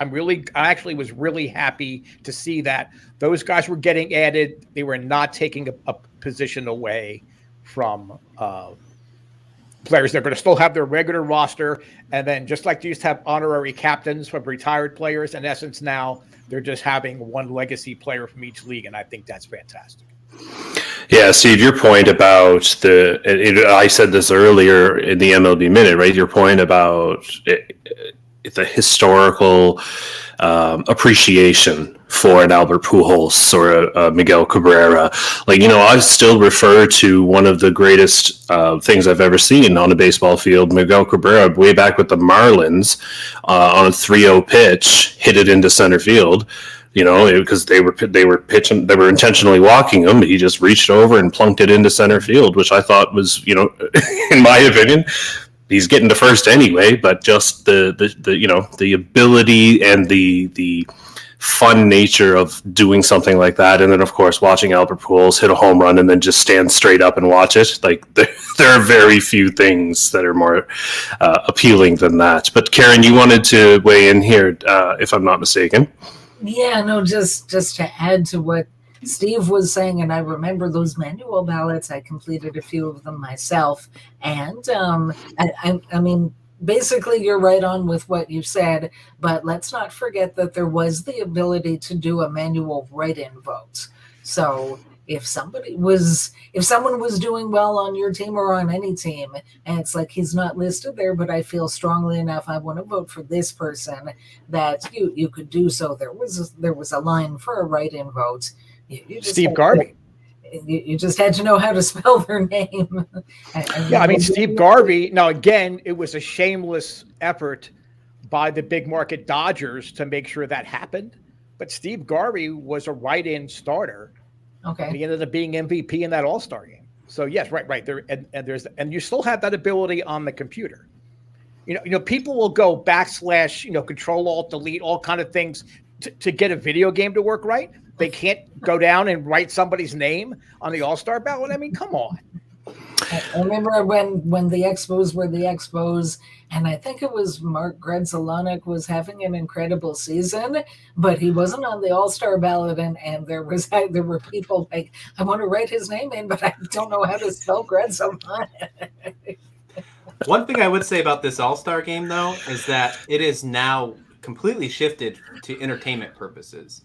[SPEAKER 2] actually was really happy to see that those guys were getting added. They were not taking a position away from players. They're going to still have their regular roster. And then just like they used to have honorary captains from retired players, in essence, now they're just having one legacy player from each league. And I think that's fantastic.
[SPEAKER 1] Yeah, Steve, your point about I said this earlier in the MLB Minute, right? Your point about the historical appreciation for an Albert Pujols or a Miguel Cabrera. I still refer to one of the greatest things I've ever seen on a baseball field, Miguel Cabrera, way back with the Marlins on a 3-0 pitch, hit it into center field. Because they were pitching, they were intentionally walking him. He just reached over and plunked it into center field, which I thought was, in my opinion, he's getting to first anyway. But just the ability and the fun nature of doing something like that, and then of course watching Albert Pujols hit a home run and then just stand straight up and watch it. There are very few things that are more appealing than that. But Karen, you wanted to weigh in here, if I'm not mistaken.
[SPEAKER 3] Yeah, no, just to add to what Steve was saying, and I remember those manual ballots. I completed a few of them myself, and I mean, basically, you're right on with what you said, but let's not forget that there was the ability to do a manual write-in vote. So if someone was doing well on your team or on any team, and it's like he's not listed there, but I feel strongly enough, I want to vote for this person, that you could do so. There was a line for a write-in vote. You just
[SPEAKER 2] Steve Garvey.
[SPEAKER 3] You just had to know how to spell their name.
[SPEAKER 2] Yeah, I mean, Steve Garvey. Now, again, it was a shameless effort by the big market Dodgers to make sure that happened. But Steve Garvey was a write-in starter.
[SPEAKER 3] Okay.
[SPEAKER 2] He ended up being MVP in that All-Star game. So yes, right there, and you still have that ability on the computer. You know, people will go / Control Alt Delete all kind of things to get a video game to work right. They can't go down and write somebody's name on the All-Star ballot. I mean, come on.
[SPEAKER 3] I remember when the Expos were the Expos, and I think it was Mark Gredzelanek was having an incredible season, but he wasn't on the All-Star ballot, and there were people like, I want to write his name in, but I don't know how to spell Gredzelanek.
[SPEAKER 4] One thing I would say about this All-Star game, though, is that it is now completely shifted to entertainment purposes.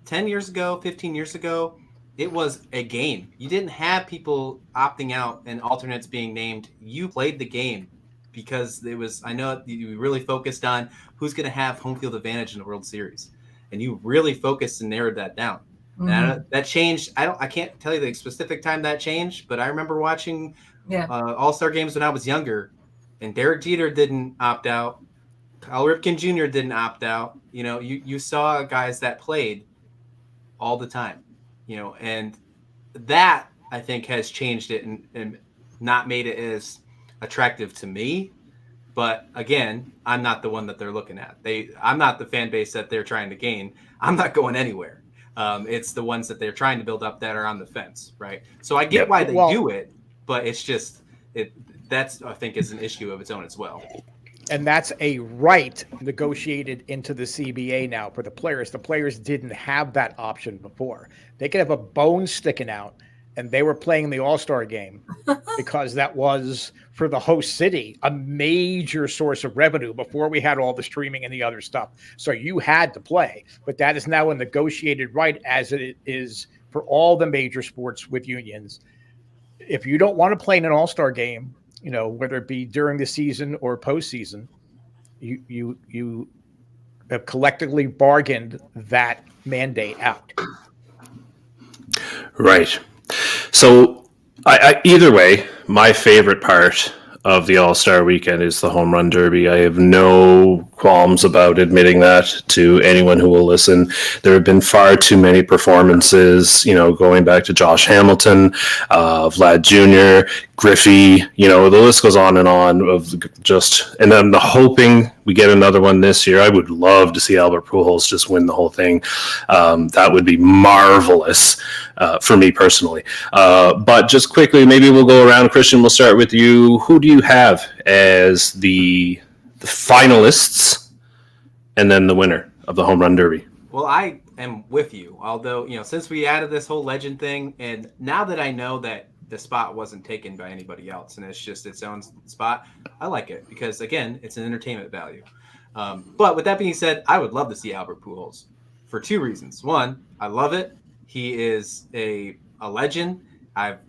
[SPEAKER 4] 10 years ago, 15 years ago, it was a game. You didn't have people opting out and alternates being named. You played the game because it was, I know you really focused on who's going to have home field advantage in the World Series. And you really focused and narrowed that down. Mm-hmm. And that changed. I can't tell you the specific time that changed, but I remember watching All-Star games when I was younger, and Derek Jeter didn't opt out. Cal Ripken Jr. didn't opt out. You know, you saw guys that played all the time, you know, and that I think has changed it and not made it as attractive to me. But again, I'm not the one that they're looking at. I'm not the fan base that they're trying to gain. I'm not going anywhere. It's the ones that they're trying to build up that are on the fence, right? So I get why they do it, but it's just that's I think is an issue of its own as well.
[SPEAKER 2] And that's a right negotiated into the CBA now for the players. The players didn't have that option before. They could have a bone sticking out, and they were playing the All-Star game because that was, for the host city, a major source of revenue before we had all the streaming and the other stuff. So you had to play. But that is now a negotiated right, as it is for all the major sports with unions. If you don't want to play in an All-Star game, you know, whether it be during the season or postseason, you have collectively bargained that mandate out.
[SPEAKER 1] Right. So I either way, my favorite part of the All-Star weekend is the home run derby. I have no qualms about admitting that to anyone who will listen. There have been far too many performances, you know, going back to Josh Hamilton, Vlad Jr., Griffey, you know, the list goes on of just, and I'm hoping we get another one this year. I would love to see Albert Pujols just win the whole thing. That would be marvelous for me personally. But just quickly, maybe we'll go around. Christian, we'll start with you. Who do you have as the finalists and then the winner of the home run derby?
[SPEAKER 4] Well, I am with you, although, you know, since we added this whole legend thing, and now that I know that the spot wasn't taken by anybody else and it's just its own spot, I like it because, again, it's an entertainment value. But with that being said, I would love to see Albert Pujols for two reasons. One, I love it. He is a legend. I've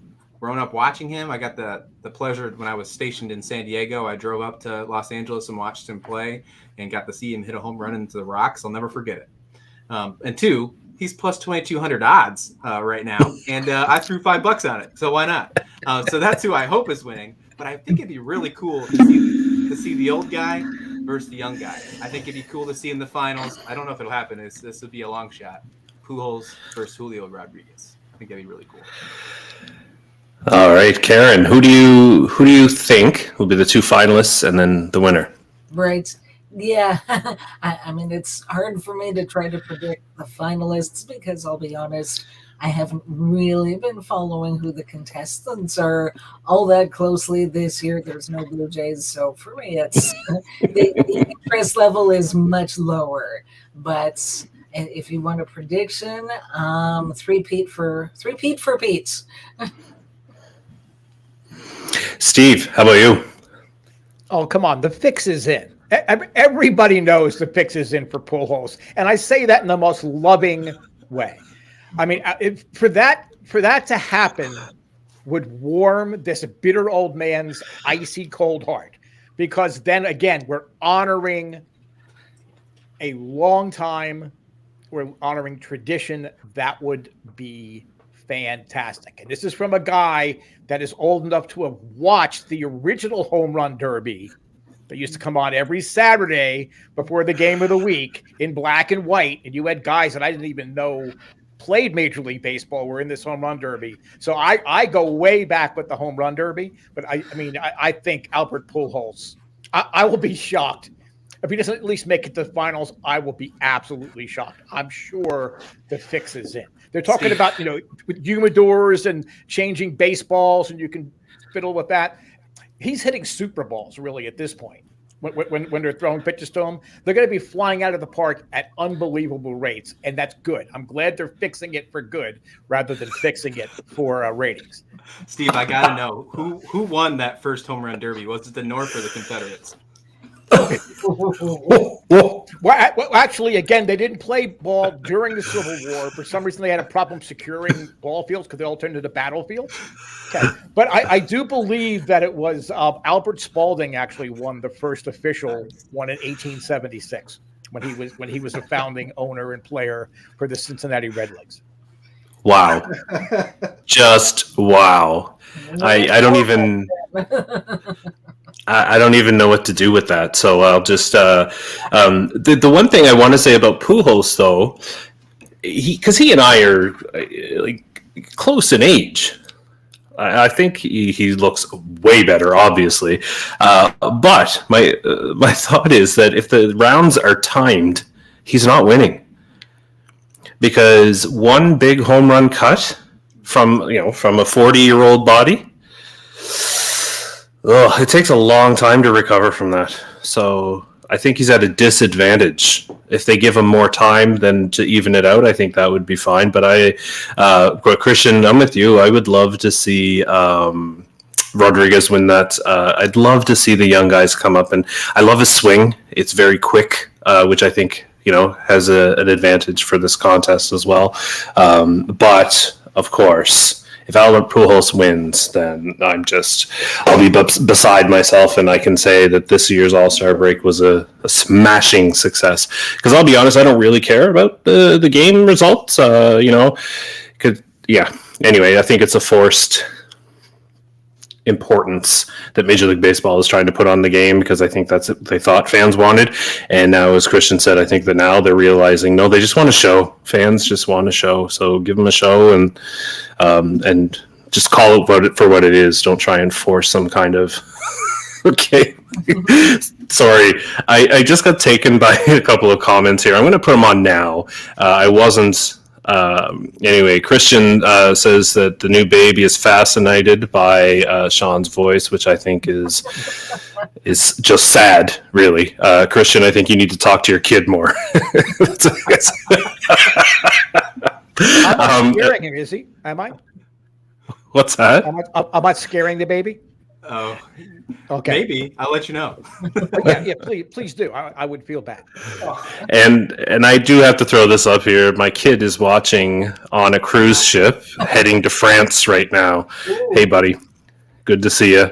[SPEAKER 4] grown up watching him. I got the pleasure when I was stationed in San Diego. I drove up to Los Angeles and watched him play and got to see him hit a home run into the rocks. I'll never forget it. And two, he's plus 2,200 odds right now, and I threw $5 on it, so why not? So that's who I hope is winning. But I think it'd be really cool to see the old guy versus the young guy. I think it'd be cool to see in the finals. I don't know if it'll happen. This would be a long shot. Pujols versus Julio Rodriguez. I think that'd be really cool.
[SPEAKER 1] All right, Karen, who do you think will be the two finalists and then the winner?
[SPEAKER 3] Right. Yeah. I mean, it's hard for me to try to predict the finalists because I'll be honest, I haven't really been following who the contestants are all that closely this year. There's no Blue Jays. So for me, it's the interest level is much lower. But if you want a prediction, three-peat for Pete.
[SPEAKER 1] Steve, how about you?
[SPEAKER 2] Oh, come on. The fix is in. Everybody knows the fix is in for Pujols. And I say that in the most loving way. I mean, for that to happen would warm this bitter old man's icy cold heart, because then again, we're honoring a long time. We're honoring tradition. That would be fantastic. And this is from a guy that is old enough to have watched the original home run derby that used to come on every Saturday before the game of the week in black and white. And you had guys that I didn't even know played Major League Baseball were in this home run derby. So I go way back with the home run derby. But I think Albert Pujols, I will be shocked. If he doesn't at least make it to the finals, I will be absolutely shocked. I'm sure the fix is in. They're talking about, with humidors and changing baseballs, and you can fiddle with that. He's hitting Super Bowls, really, at this point. When they're throwing pitches to him, they're going to be flying out of the park at unbelievable rates, and that's good. I'm glad they're fixing it for good rather than fixing it for ratings.
[SPEAKER 4] Steve, I got to know, who won that first home run derby? Was it the North or the Confederates?
[SPEAKER 2] Well, actually, again, they didn't play ball during the Civil War. For some reason, they had a problem securing ball fields because they all turned into battlefields. Okay, but I do believe that it was Albert Spalding actually won the first official one in 1876 when he was a founding owner and player for the Cincinnati Redlegs.
[SPEAKER 1] Wow, just wow! I don't even. I don't even know what to do with that. So I'll just the one thing I want to say about Pujols, though, because he and I are like close in age. I think he looks way better, obviously. But my thought is that if the rounds are timed, he's not winning, because one big home run cut from a 40-year-old body. Oh, it takes a long time to recover from that. So I think he's at a disadvantage. If they give him more time than to even it out, I think that would be fine. But Christian, I'm with you. I would love to see Rodriguez win that. I'd love to see the young guys come up, and I love his swing. It's very quick, which I think has an advantage for this contest as well. But of course, if Albert Pujols wins, then I'll be beside myself, and I can say that this year's All-Star break was a smashing success. Because I'll be honest, I don't really care about the game results. Anyway, I think it's a forced importance that Major League Baseball is trying to put on the game, because I think that's what they thought fans wanted. And now, as Christian said, I think that now they're realizing, no, they just want to show. Fans just want to show. So give them a show and just call it for what it is. Don't try and force some kind of okay. Sorry, I just got taken by a couple of comments here. I'm going to put them on now. I wasn't. Anyway, Christian says that the new baby is fascinated by Shaun's voice, which I think is just sad, really. Christian, I think you need to talk to your kid more.
[SPEAKER 2] I'm not scaring him, is he? Am I?
[SPEAKER 1] What's that?
[SPEAKER 2] Am I scaring the baby?
[SPEAKER 4] Oh,
[SPEAKER 2] okay.
[SPEAKER 4] Maybe. I'll let you know.
[SPEAKER 2] yeah, please do. I would feel bad.
[SPEAKER 1] And I do have to throw this up here. My kid is watching on a cruise ship heading to France right now. Ooh. Hey, buddy. Good to see you.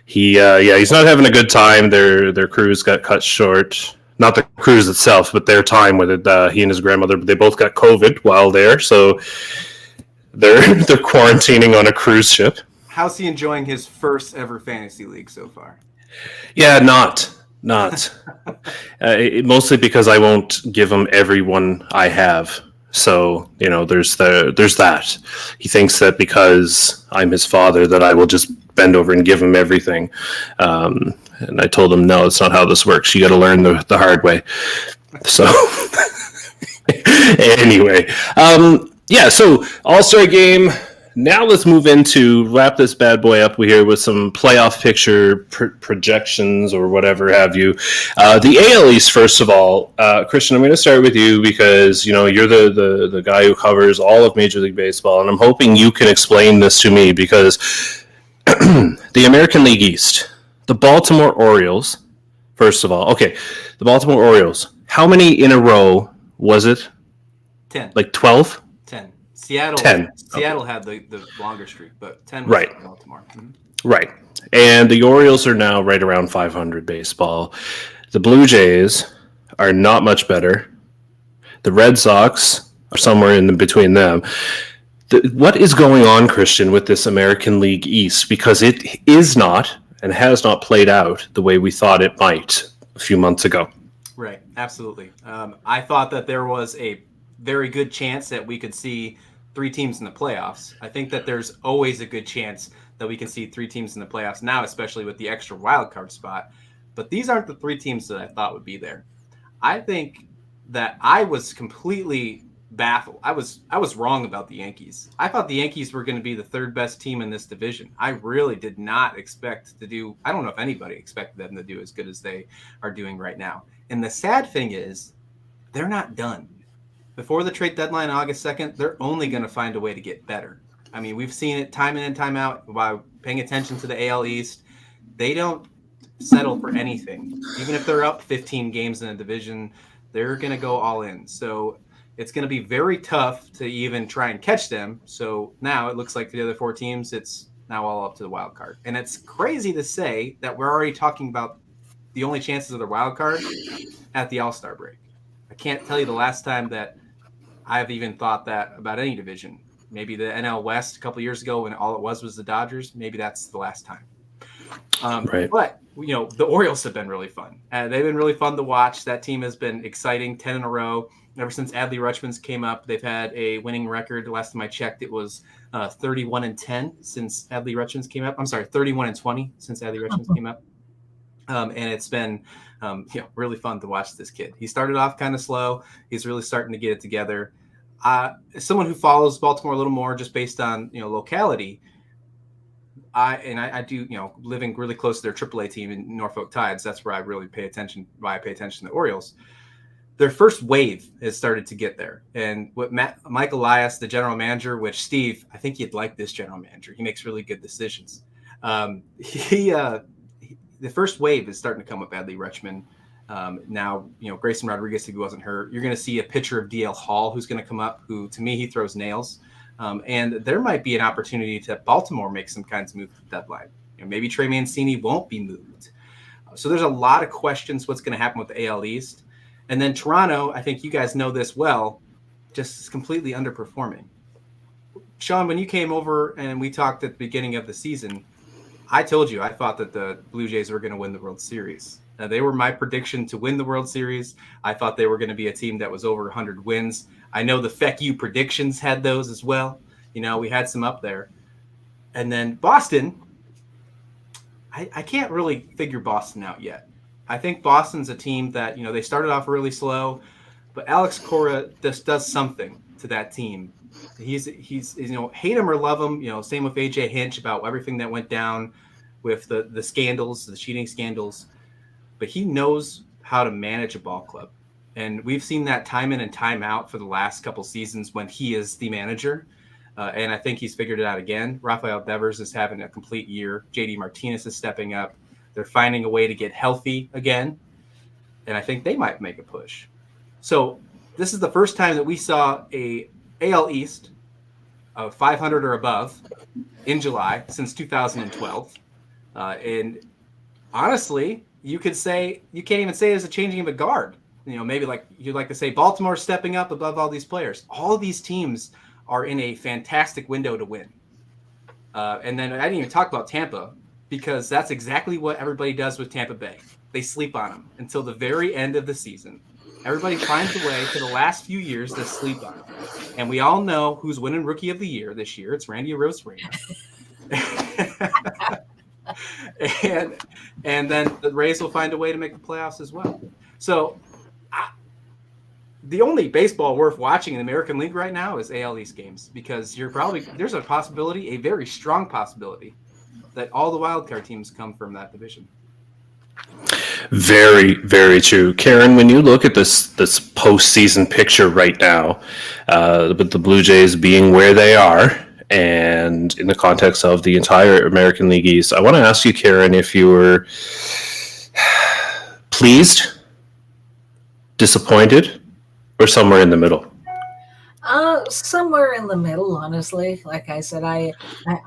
[SPEAKER 1] He's not having a good time. Their cruise got cut short. Not the cruise itself, but their time with it. He and his grandmother, they both got COVID while there, so they're quarantining on a cruise ship.
[SPEAKER 4] How's he enjoying his first ever fantasy league so far?
[SPEAKER 1] Yeah, not. Mostly because I won't give him everyone I have. So, there's that. He thinks that because I'm his father that I will just bend over and give him everything. And I told him, no, it's not how this works. You got to learn the hard way. So, anyway. So All-Star Game. Now let's move into wrap this bad boy up here with some playoff picture projections or whatever have you. The AL East, first of all, Christian, I'm going to start with you because you're the guy who covers all of Major League Baseball, and I'm hoping you can explain this to me because the American League East, the Baltimore Orioles, first of all, okay, the Baltimore Orioles, how many in a row was it?
[SPEAKER 4] 10.
[SPEAKER 1] Like 12?
[SPEAKER 4] 10. Seattle
[SPEAKER 1] 10.
[SPEAKER 4] Seattle had the longer streak, but 10 was
[SPEAKER 1] Right.
[SPEAKER 4] Baltimore. Mm-hmm.
[SPEAKER 1] Right. And the Orioles are now right around 500 baseball. The Blue Jays are not much better. The Red Sox are somewhere in between them. What is going on, Christian, with this American League East? Because it is not and has not played out the way we thought it might a few months ago.
[SPEAKER 4] Right. Absolutely. I thought that there was a very good chance that we could see 3 teams in the playoffs. I think that there's always a good chance that we can see 3 teams in the playoffs now, especially with the extra wild card spot. But these aren't the 3 teams that I thought would be there. I think that I was completely baffled. I was wrong about the Yankees. I thought the Yankees were going to be the 3rd best team in this division. I really did not expect to do, I don't know if anybody expected them to do as good as they are doing right now. And the sad thing is, they're not done. Before the trade deadline, August 2nd, they're only going to find a way to get better. I mean, we've seen it time in and time out by paying attention to the AL East. They don't settle for anything. Even if they're up 15 games in a division, they're going to go all in. So it's going to be very tough to even try and catch them. So now it looks like the other 4 teams, it's now all up to the wild card. And it's crazy to say that we're already talking about the only chances of the wild card at the All-Star break. I can't tell you the last time that I've even thought that about any division. Maybe the NL West a couple years ago when all it was the Dodgers. Maybe that's the last time.
[SPEAKER 1] Right.
[SPEAKER 4] But, the Orioles have been really fun. They've been really fun to watch. That team has been exciting, 10 in a row. Ever since Adley Rutschman's came up, they've had a winning record. The last time I checked, it was 31-10 since Adley Rutschman's came up. I'm sorry, 31-20 since Adley Rutschman's came up. And it's been really fun to watch this kid. He started off kind of slow. He's really starting to get it together. As someone who follows Baltimore a little more just based on locality, I do living really close to their AAA team in Norfolk Tides. That's where I really pay attention. Why I pay attention to the Orioles. Their first wave has started to get there, and what Mike Elias, the general manager, which Steve, I think you'd like this general manager. He makes really good decisions. The first wave is starting to come with Adley Rutschman. Now, Grayson Rodriguez, if he wasn't hurt, you're going to see a picture of DL Hall, who's going to come up, who to me, he throws nails. And there might be an opportunity to Baltimore make some kinds of move to the deadline. Maybe Trey Mancini won't be moved. So there's a lot of questions what's going to happen with the AL East. And then Toronto, I think you guys know this well, just is completely underperforming. Shaun, when you came over and we talked at the beginning of the season, I told you I thought that the Blue Jays were going to win the World Series. Now, they were my prediction to win the World Series. I thought they were going to be a team that was over 100 wins. I know the Feck You predictions had those as well. We had some up there. And then Boston, I can't really figure Boston out yet. I think Boston's a team that, they started off really slow, but Alex Cora just does something to that team. He's hate him or love him, same with AJ Hinch about everything that went down with the scandals, the cheating scandals, but he knows how to manage a ball club. And we've seen that time in and time out for the last couple seasons when he is the manager. And I think he's figured it out again. Rafael Devers is having a complete year. JD Martinez is stepping up. They're finding a way to get healthy again. And I think they might make a push. So this is the first time that we saw a AL East of 500 or above in July since 2012. And honestly, you can't even say it's a changing of a guard. Maybe like you'd like to say Baltimore stepping up above all these players. All of these teams are in a fantastic window to win. And then I didn't even talk about Tampa because that's exactly what everybody does with Tampa Bay. They sleep on them until the very end of the season. Everybody finds a way for the last few years to sleep on them. And we all know who's winning Rookie of the Year this year. It's Randy Arozarena. and then the Rays will find a way to make the playoffs as well. So the only baseball worth watching in the American League right now is AL East games because there's a possibility, a very strong possibility, that all the wildcard teams come from that division.
[SPEAKER 1] Very, very true. Karen, when you look at this postseason picture right now, with the Blue Jays being where they are and in the context of the entire American League East. I want to ask you, Karen, if you were pleased, disappointed, or somewhere in the middle?
[SPEAKER 3] Somewhere in the middle, honestly. Like I said, I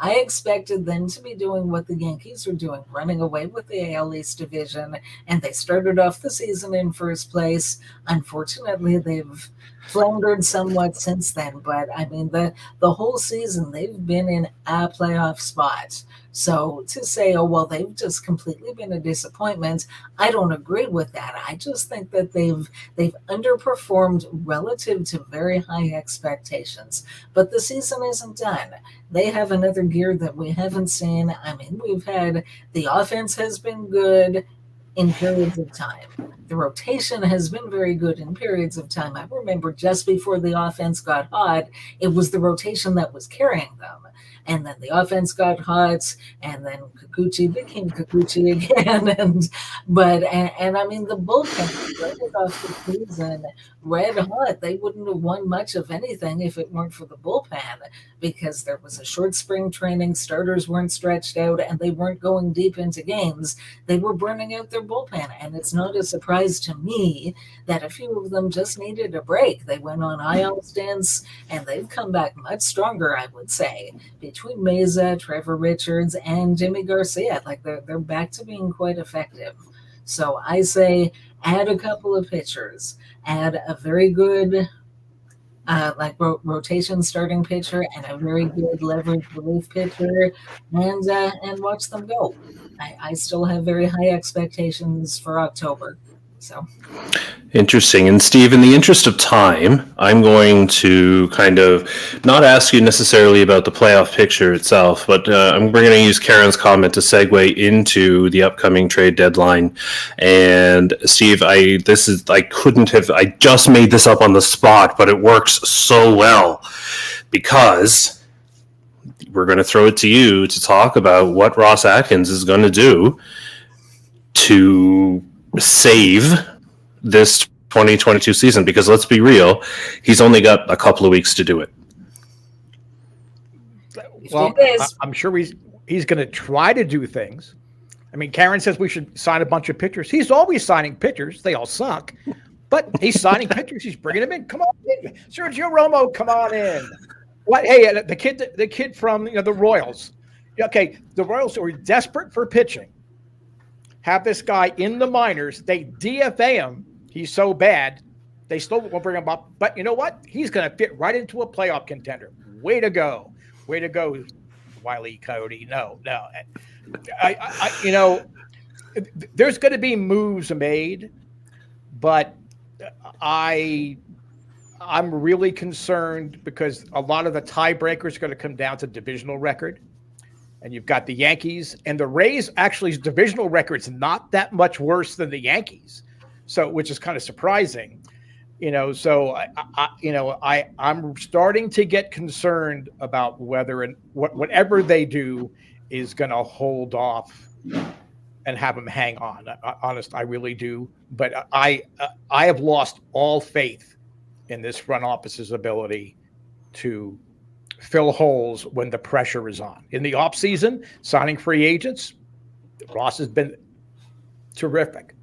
[SPEAKER 3] expected them to be doing what the Yankees are doing, running away with the AL East division, and they started off the season in first place. Unfortunately, they've floundered somewhat since then, but I mean the whole season they've been in a playoff spot. So to say, oh well, they've just completely been a disappointment, I don't agree with that. I just think that they've underperformed relative to very high expectations. But the season isn't done. They have another gear that we haven't seen. I mean, the offense has been good in periods of time. The rotation has been very good in periods of time. I remember just before the offense got hot, it was the rotation that was carrying them. And then the offense got hot, and then Kikuchi became Kikuchi again. And I mean, the bullpen started off the season red hot. They wouldn't have won much of anything if it weren't for the bullpen, because there was a short spring training, starters weren't stretched out, and they weren't going deep into games. They were burning out their bullpen, and it's not a surprise to me that a few of them just needed a break. They went on IL stints, and they've come back much stronger, I would say, between Mesa, Trevor Richards, and Jimmy Garcia. Like they're back to being quite effective. So I say add a couple of pitchers, add a very good rotation starting pitcher and a very good leverage relief pitcher, and watch them go. I still have very high expectations for October. So
[SPEAKER 1] interesting. And Steve, in the interest of time, I'm going to kind of not ask you necessarily about the playoff picture itself, but we're going to use Karen's comment to segue into the upcoming trade deadline. And Steve, I just made this up on the spot, but it works so well because we're going to throw it to you to talk about what Ross Atkins is going to do to save this 2022 season, because let's be real, he's only got a couple of weeks to do it.
[SPEAKER 2] Well, I'm sure he's going to try to do things. I mean, Karen says we should sign a bunch of pitchers. He's always signing pitchers. They all suck, but he's signing pitchers. He's bringing them in. Come on in. Sergio Romo, come on in. What? Hey, the kid from the Royals. Okay, the Royals were desperate for pitching. Have this guy in the minors. They DFA him. He's so bad. They still won't bring him up. But you know what? He's going to fit right into a playoff contender. Way to go. Way to go, Wile E. Coyote. No. There's going to be moves made, but I'm really concerned because a lot of the tiebreakers are going to come down to divisional record. And you've got the Yankees and the Rays. Actually, divisional record's not that much worse than the Yankees, so which is kind of surprising, So I'm starting to get concerned about whether whatever they do is going to hold off and have them hang on. I really do, but I have lost all faith in this front office's ability to fill holes when the pressure is on. In the offseason, signing free agents, Ross has been terrific.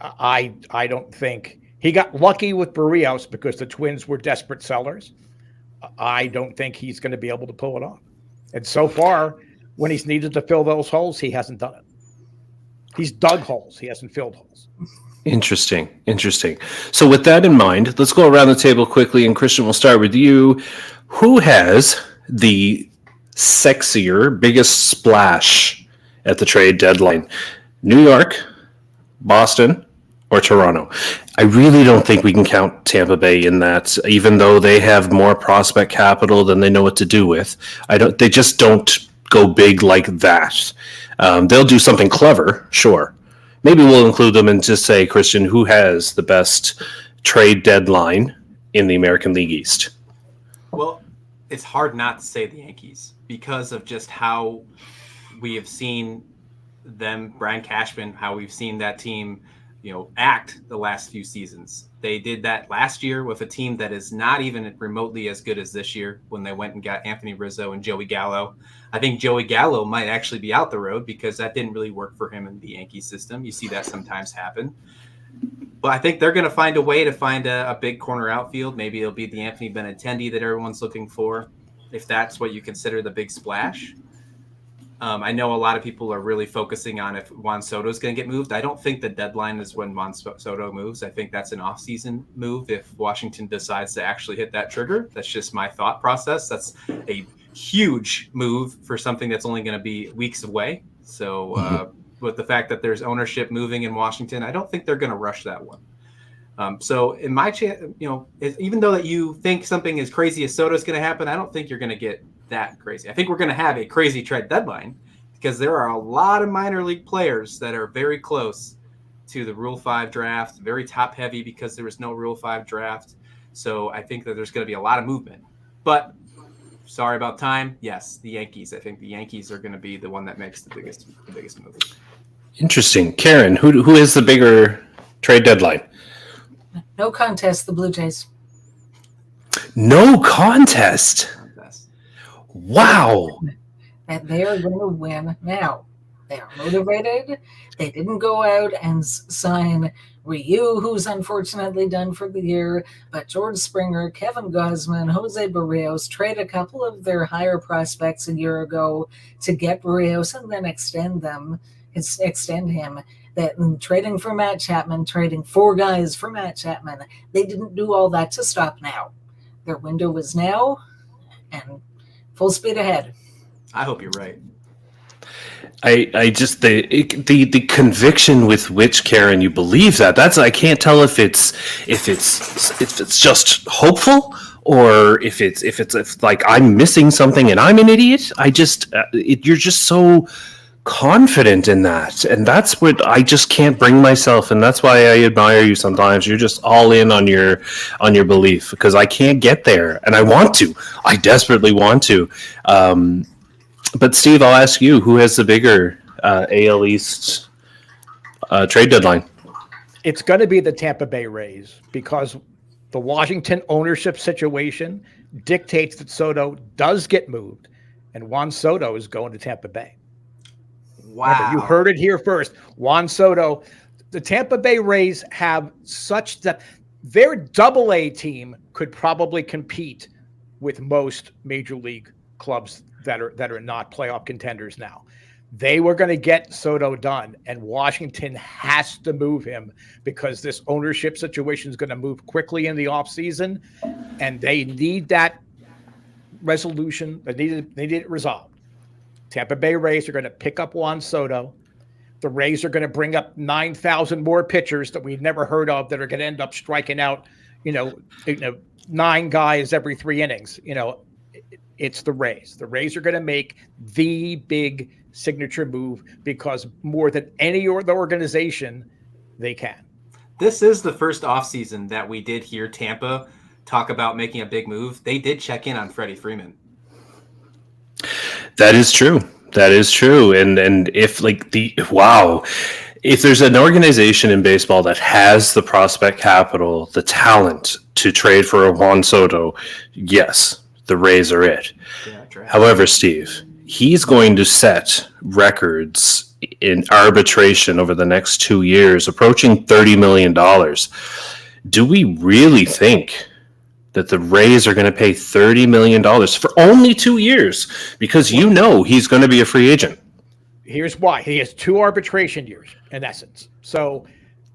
[SPEAKER 2] I don't think he got lucky with Barrios because the Twins were desperate sellers. I don't think he's going to be able to pull it off. And so far, when he's needed to fill those holes, he hasn't done it. He's dug holes. He hasn't filled holes.
[SPEAKER 1] Interesting. So with that in mind, let's go around the table quickly, and Christian, we'll start with you. Who has the sexier, biggest splash at the trade deadline? New York, Boston, or Toronto? I really don't think we can count Tampa Bay in that, even though they have more prospect capital than they know what to do with. They just don't go big like that. They'll do something clever, sure. Maybe we'll include them and just say, Christian, who has the best trade deadline in the American League East?
[SPEAKER 4] Well, it's hard not to say the Yankees because of just how we have seen them, Brian Cashman, how we've seen that team act the last few seasons. They did that last year with a team that is not even remotely as good as this year when they went and got Anthony Rizzo and Joey Gallo. I think Joey Gallo might actually be out the road because that didn't really work for him in the Yankee system. You see that sometimes happen. But I think they're going to find a way to find a big corner outfield. Maybe it'll be the Anthony Benintendi that everyone's looking for, if that's what you consider the big splash. I know a lot of people are really focusing on if Juan Soto is going to get moved. I don't think the deadline is when Juan Soto moves. I think that's an off-season move if Washington decides to actually hit that trigger. That's just my thought process. That's a huge move for something that's only going to be weeks away. So with the fact that there's ownership moving in Washington, I don't think they're going to rush that one. So in my even though that you think something as crazy as Soto is going to happen, I don't think you're going to get that crazy. I think we're going to have a crazy trade deadline because there are a lot of minor league players that are very close to the Rule 5 draft, very top heavy because there was no Rule 5 draft. So I think that there's going to be a lot of movement. But sorry about time. Yes, the Yankees. I think the Yankees are going to be the one that makes the biggest move.
[SPEAKER 1] Interesting. Karen, who is the bigger trade deadline?
[SPEAKER 3] No contest, the Blue Jays.
[SPEAKER 1] No contest. Wow.
[SPEAKER 3] That they are going to win now. They are motivated. They didn't go out and sign Ryu, who's unfortunately done for the year, but George Springer, Kevin Gausman, Jose Barrios trade a couple of their higher prospects a year ago to get Barrios and then extend him. That trading for Matt Chapman, trading 4 guys for Matt Chapman, they didn't do all that to stop now. Their window is now, and full speed ahead.
[SPEAKER 4] I hope you're right.
[SPEAKER 1] I just the conviction with which, Karen, you believe that's I can't tell if it's just hopeful or if it's like I'm missing something and I'm an idiot. You're just so confident in that, and that's what I just can't bring myself, and that's why I admire you sometimes. You're just all in on your belief because I can't get there, and I desperately want to. But Steve, I'll ask you, who has the bigger AL East trade deadline?
[SPEAKER 2] It's going to be the Tampa Bay Rays because the Washington ownership situation dictates that Soto does get moved, and Juan Soto is going to Tampa Bay.
[SPEAKER 4] Wow.
[SPEAKER 2] Remember, you heard it here first. Juan Soto, the Tampa Bay Rays have such that their Double-A team could probably compete with most major league clubs that are not playoff contenders now. They were going to get Soto done, and Washington has to move him because this ownership situation is going to move quickly in the offseason, and they need that resolution. They need it resolved. Tampa Bay Rays are going to pick up Juan Soto. The Rays are going to bring up 9,000 more pitchers that we've never heard of that are going to end up striking out, 9 guys every 3 innings. It's the Rays. The Rays are going to make the big signature move because more than any other organization, they can.
[SPEAKER 4] This is the first offseason that we did hear Tampa talk about making a big move. They did check in on Freddie Freeman.
[SPEAKER 1] That is true. And if if there's an organization in baseball that has the prospect capital, the talent to trade for a Juan Soto, yes, the Rays are it. Yeah, however, Steve, he's going to set records in arbitration over the next 2 years, approaching $30 million. Do we really think that the Rays are going to pay $30 million for only 2 years because he's going to be a free agent?
[SPEAKER 2] Here's why. He has 2 arbitration years, in essence. So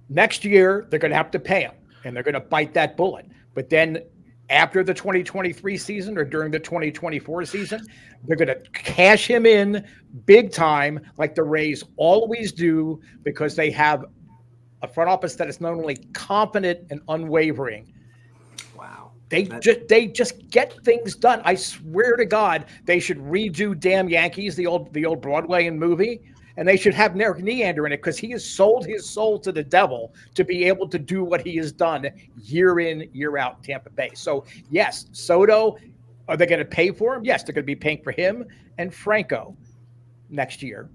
[SPEAKER 2] next year, they're going to have to pay him, and they're going to bite that bullet. But then after the 2023 season or during the 2024 season, they're going to cash him in big time like the Rays always do because they have a front office that is not only competent and unwavering. They just get things done. I swear to God, they should redo Damn Yankees, the old Broadway movie, and they should have Eric Neander in it because he has sold his soul to the devil to be able to do what he has done year in, year out in Tampa Bay. So yes, Soto, are they going to pay for him? Yes, they're going to be paying for him and Franco next year.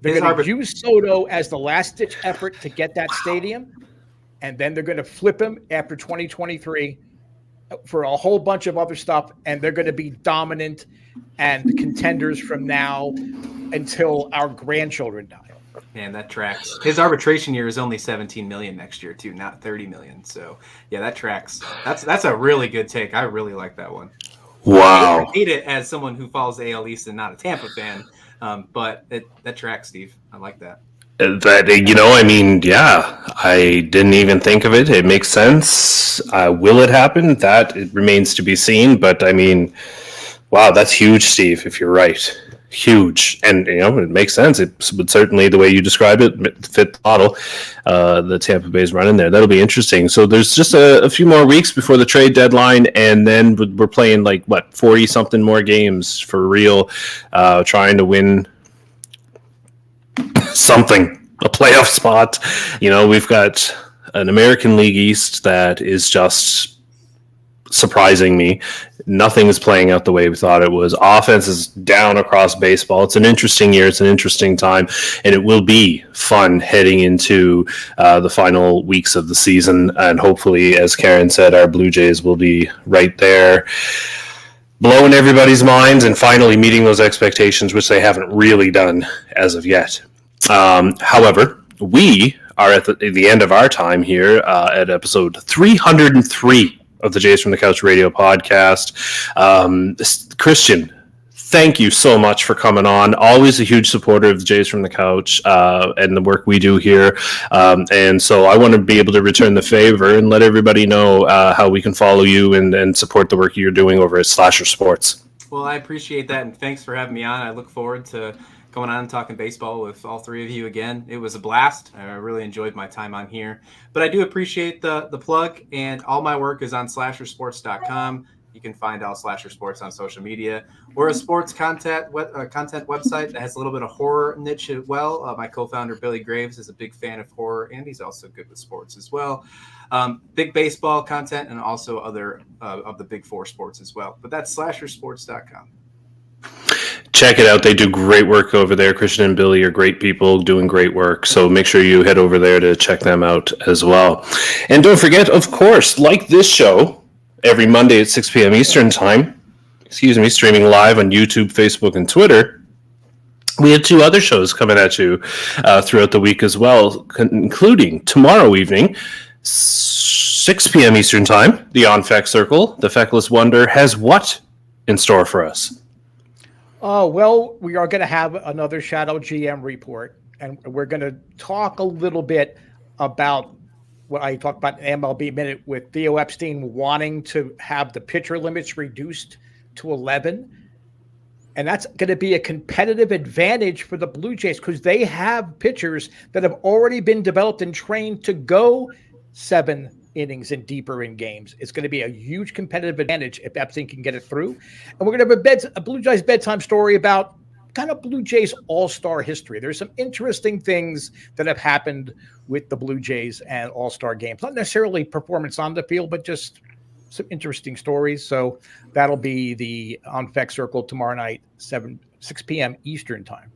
[SPEAKER 2] They're going to use Soto as the last-ditch effort to get that stadium, and then they're going to flip him after 2023 for a whole bunch of other stuff, and they're going to be dominant and contenders from now until our grandchildren die.
[SPEAKER 4] Man, that tracks. His arbitration year is only 17 million next year too, not 30 million. So yeah, that tracks. That's a really good take. I really like that one.
[SPEAKER 1] Wow.
[SPEAKER 4] I hate it as someone who follows the AL East and not a Tampa fan, but that tracks, Steve. I like that.
[SPEAKER 1] I didn't even think of it. It makes sense. Will it happen? That it remains to be seen. But I mean, wow, that's huge, Steve. If you're right, huge, and it makes sense. It would certainly, the way you describe it, fit the model. The Tampa Bay's running there. That'll be interesting. So there's just a few more weeks before the trade deadline, and then we're playing 40 something more games for real, trying to win something, a playoff spot. We've got an American League East that is just surprising me. Nothing is playing out the way we thought it was. Offense is down across baseball. It's an interesting year. It's an interesting time, and it will be fun heading into the final weeks of the season. And hopefully, as Karen said, our Blue Jays will be right there, blowing everybody's minds and finally meeting those expectations, which they haven't really done as of yet. However, we are at the end of our time here at episode 303 of the Jays from the Couch Radio podcast. Christian, thank you so much for coming on. Always a huge supporter of the Jays from the Couch and the work we do here. And so I want to be able to return the favor and let everybody know how we can follow you and support the work you're doing over at Slasher Sports.
[SPEAKER 4] Well, I appreciate that, and thanks for having me on. I look forward to going on and talking baseball with all three of you again. It was a blast. I really enjoyed my time on here. But I do appreciate the plug, and all my work is on slashersports.com. You can find all Slasher Sports on social media. We're a sports content website that has a little bit of horror niche as well. My co-founder, Billy Graves, is a big fan of horror, and he's also good with sports as well. Big baseball content, and also other of the big four sports as well. But that's slashersports.com.
[SPEAKER 1] Check it out. They do great work over there. Christian and Billy are great people doing great work. So make sure you head over there to check them out as well. And don't forget, of course, like this show, every Monday at 6 p.m. Eastern Time, streaming live on YouTube, Facebook, and Twitter. We have two other shows coming at you throughout the week as well, including tomorrow evening, 6 p.m. Eastern Time, the On Feck Circle, the Feckless Wonder, has what in store for us?
[SPEAKER 2] Oh, well, we are going to have another Shadow GM report, and we're going to talk a little bit about what I talked about in MLB Minute with Theo Epstein wanting to have the pitcher limits reduced to 11. And that's going to be a competitive advantage for the Blue Jays because they have pitchers that have already been developed and trained to go 7 innings and deeper in games. It's going to be a huge competitive advantage if Epstein can get it through. And we're going to have a Blue Jays bedtime story about kind of Blue Jays all-star history. There's some interesting things that have happened with the Blue Jays and all-star games. Not necessarily performance on the field, but just some interesting stories. So that'll be the On Feck Circle tomorrow night, 6 p.m. Eastern Time.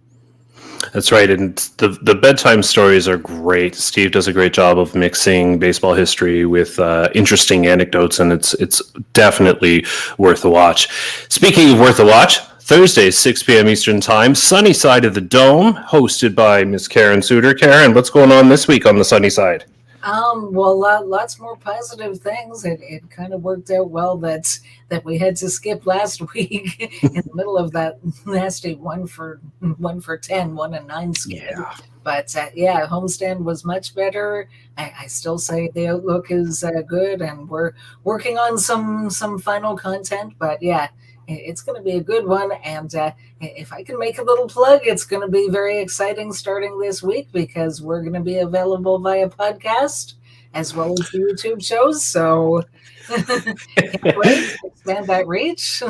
[SPEAKER 1] That's right, and the bedtime stories are great. Steve does a great job of mixing baseball history with interesting anecdotes, and it's definitely worth a watch. Speaking of worth a watch, Thursday, 6 p.m. Eastern Time, Sunny Side of the Dome, hosted by Miss Karen Suter. Karen, what's going on this week on the Sunny Side?
[SPEAKER 3] Well, lots more positive things. It kind of worked out well that we had to skip last week in the middle of that nasty 1 for 10, 1-9 skip.
[SPEAKER 1] Yeah.
[SPEAKER 3] But homestand was much better. I still say the outlook is good, and we're working on some final content. But yeah, it's going to be a good one. And if I can make a little plug, it's going to be very exciting starting this week because we're going to be available via podcast as well as the YouTube shows. So Can't wait to expand that reach.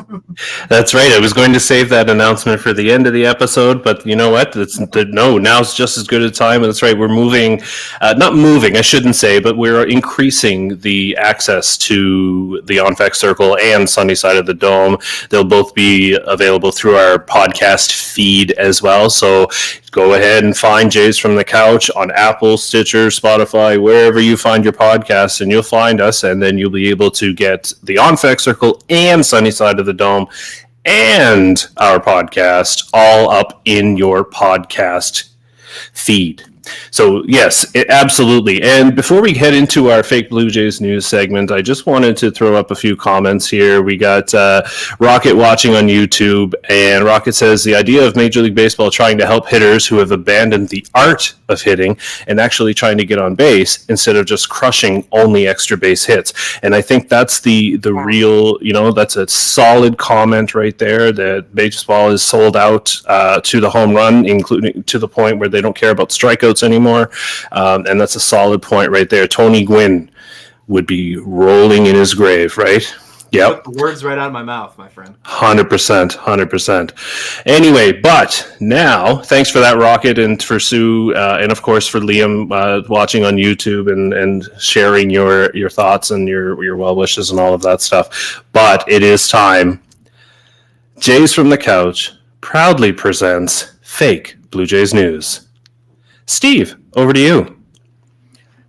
[SPEAKER 1] That's right. I was going to save that announcement for the end of the episode, but you know what? Now's just as good a time. That's right. We're moving, not moving, I shouldn't say, but we're increasing the access to the OnFX Circle and Sunny Side of the Dome. They'll both be available through our podcast feed as well. So go ahead and find Jays from the Couch on Apple, Stitcher, Spotify, wherever you find your podcasts, and you'll find us, and then you'll be able to get the OnFX Circle and Sunny Side of the Dome and our podcast all up in your podcast feed. So yes, absolutely. And before we head into our fake Blue Jays news segment, I just wanted to throw up a few comments here. We got Rocket watching on YouTube, and Rocket says the idea of Major League Baseball trying to help hitters who have abandoned the art of hitting and actually trying to get on base instead of just crushing only extra base hits. And I think that's the real, that's a solid comment right there, that baseball is sold out to the home run, including to the point where they don't care about strikeouts anymore. And that's a solid point right there. Tony Gwynn would be rolling in his grave, right? Yep.
[SPEAKER 4] Put the words right out of my mouth, my friend.
[SPEAKER 1] 100%. Anyway, but now, thanks for that, Rocket, and for Sue, and of course for Liam watching on YouTube and sharing your thoughts and your well wishes and all of that stuff. But it is time. Jays from the Couch proudly presents fake Blue Jays news. Steve, over to you.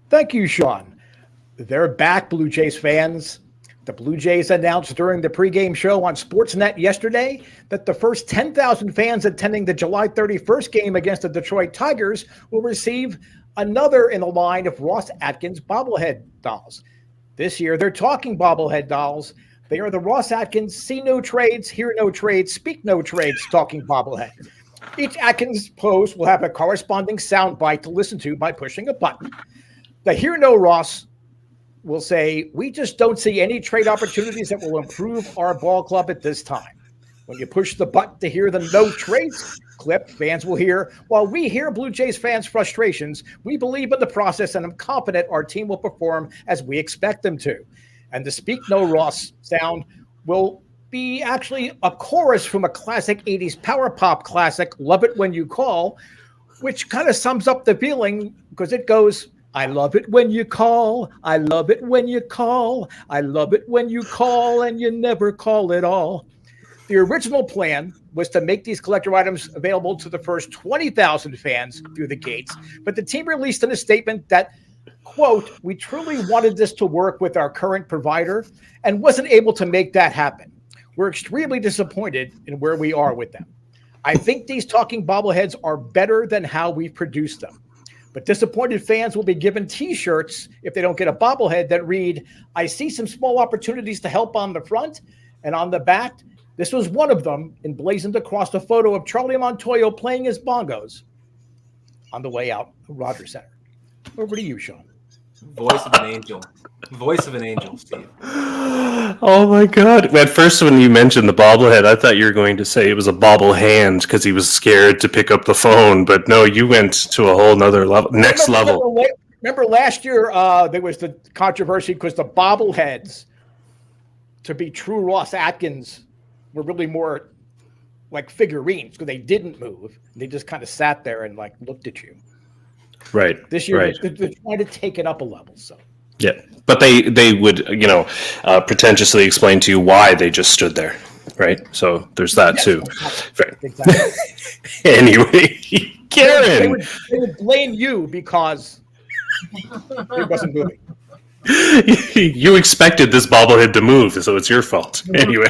[SPEAKER 2] Thank you, Shaun. They're back, Blue Jays fans. The Blue Jays announced during the pregame show on Sportsnet yesterday that the first 10,000 fans attending the July 31st game against the Detroit Tigers will receive another in the line of Ross Atkins bobblehead dolls. This year, they're talking bobblehead dolls. They are the Ross Atkins see no trades, hear no trades, speak no trades talking bobblehead. Each Atkins pose will have a corresponding soundbite to listen to by pushing a button. The Hear No Ross will say, "We just don't see any trade opportunities that will improve our ball club at this time." When you push the button to hear the no trades clip, fans will hear, "While we hear Blue Jays fans' frustrations, we believe in the process and I'm confident our team will perform as we expect them to." And the Speak No Ross sound will be actually a chorus from a classic 80s power pop classic, Love It When You Call, which kind of sums up the feeling because it goes, "I love it when you call, I love it when you call, I love it when you call and you never call at all." The original plan was to make these collector items available to the first 20,000 fans through the gates, but the team released in a statement that, quote, "We truly wanted this to work with our current provider and wasn't able to make that happen. We're extremely disappointed in where we are with them. I think these talking bobbleheads are better than how we've produced them. But disappointed fans will be given T-shirts if they don't get a bobblehead that read, 'I see some small opportunities to help on the front,' and on the back, this was one of them, emblazoned across a photo of Charlie Montoyo playing his bongos on the way out of Rogers Center." Over to you, Shaun.
[SPEAKER 4] Voice of an angel. Voice of an angel, Steve.
[SPEAKER 1] Oh my God. At first, when you mentioned the bobblehead, I thought you were going to say it was a bobble hand because he was scared to pick up the phone. But no, you went to a whole nother level, next level.
[SPEAKER 2] Remember last year, there was the controversy because the bobbleheads, to be true Ross Atkins, were really more like figurines because they didn't move. They just kind of sat there and like looked at you.
[SPEAKER 1] Right.
[SPEAKER 2] This year,
[SPEAKER 1] right.
[SPEAKER 2] they're trying to take it up a level. So.
[SPEAKER 1] Yeah, but they would, pretentiously explain to you why they just stood there, right? So there's that too.
[SPEAKER 2] Exactly.
[SPEAKER 1] Anyway, Karen.
[SPEAKER 2] They would blame you because it wasn't moving.
[SPEAKER 1] You expected this bobblehead to move, so it's your fault. Anyway,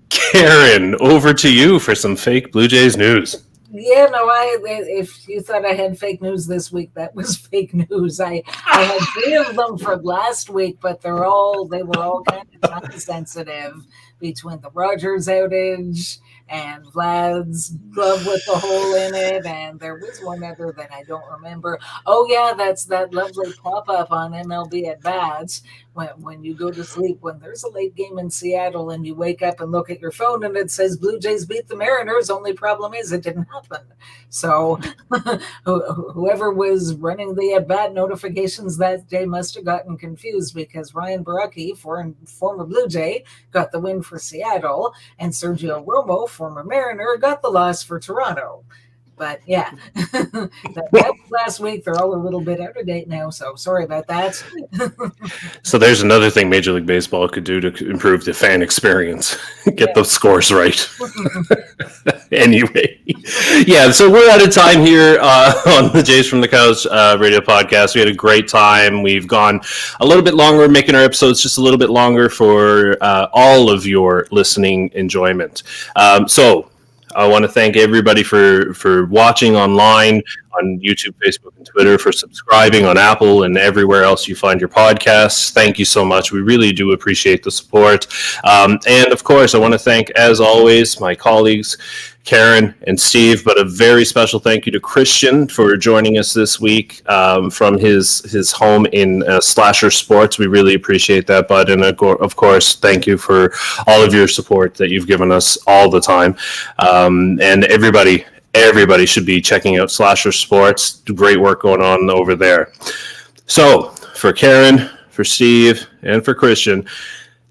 [SPEAKER 1] Karen, over to you for some fake Blue Jays news.
[SPEAKER 3] Yeah, no, if you thought I had fake news this week, that was fake news. I had 3 of them for last week, but they were all kind of time sensitive between the Rogers outage and Vlad's glove with the hole in it, and there was one other that I don't remember. Oh yeah, that's that lovely pop-up on MLB at bats when you go to sleep, when there's a late game in Seattle and you wake up and look at your phone and it says Blue Jays beat the Mariners. Only problem is it didn't happen. So whoever was running the at-bat notifications that day must have gotten confused, because Ryan Baracchi, former Blue Jay, got the win for Seattle, and Sergio Romo, former Mariner, got the loss for Toronto. But yeah, that was last week. They're all a little bit out of date now, so sorry about that.
[SPEAKER 1] So there's another thing Major League Baseball could do to improve the fan experience. Get those scores right. Anyway, yeah, so we're out of time here on the Jays from the Couch radio podcast. We had a great time. We've gone a little bit longer, making our episodes just a little bit longer for all of your listening enjoyment. So I want to thank everybody for watching online on YouTube, Facebook, and Twitter, for subscribing on Apple and everywhere else you find your podcasts. Thank you so much. We really do appreciate the support. And of course, I want to thank, as always, my colleagues, Karen and Steve, but a very special thank you to Christian for joining us this week from his home in Slasher Sports. We really appreciate that, bud. And of course, thank you for all of your support that you've given us all the time. And everybody should be checking out Slasher Sports. Great work going on over there. So for Karen, for Steve, and for Christian,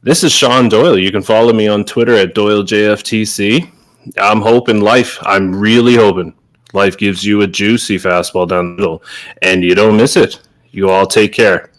[SPEAKER 1] this is Shaun Doyle. You can follow me on Twitter at JFtC. I'm really hoping life gives you a juicy fastball down the middle, and you don't miss it. You all take care.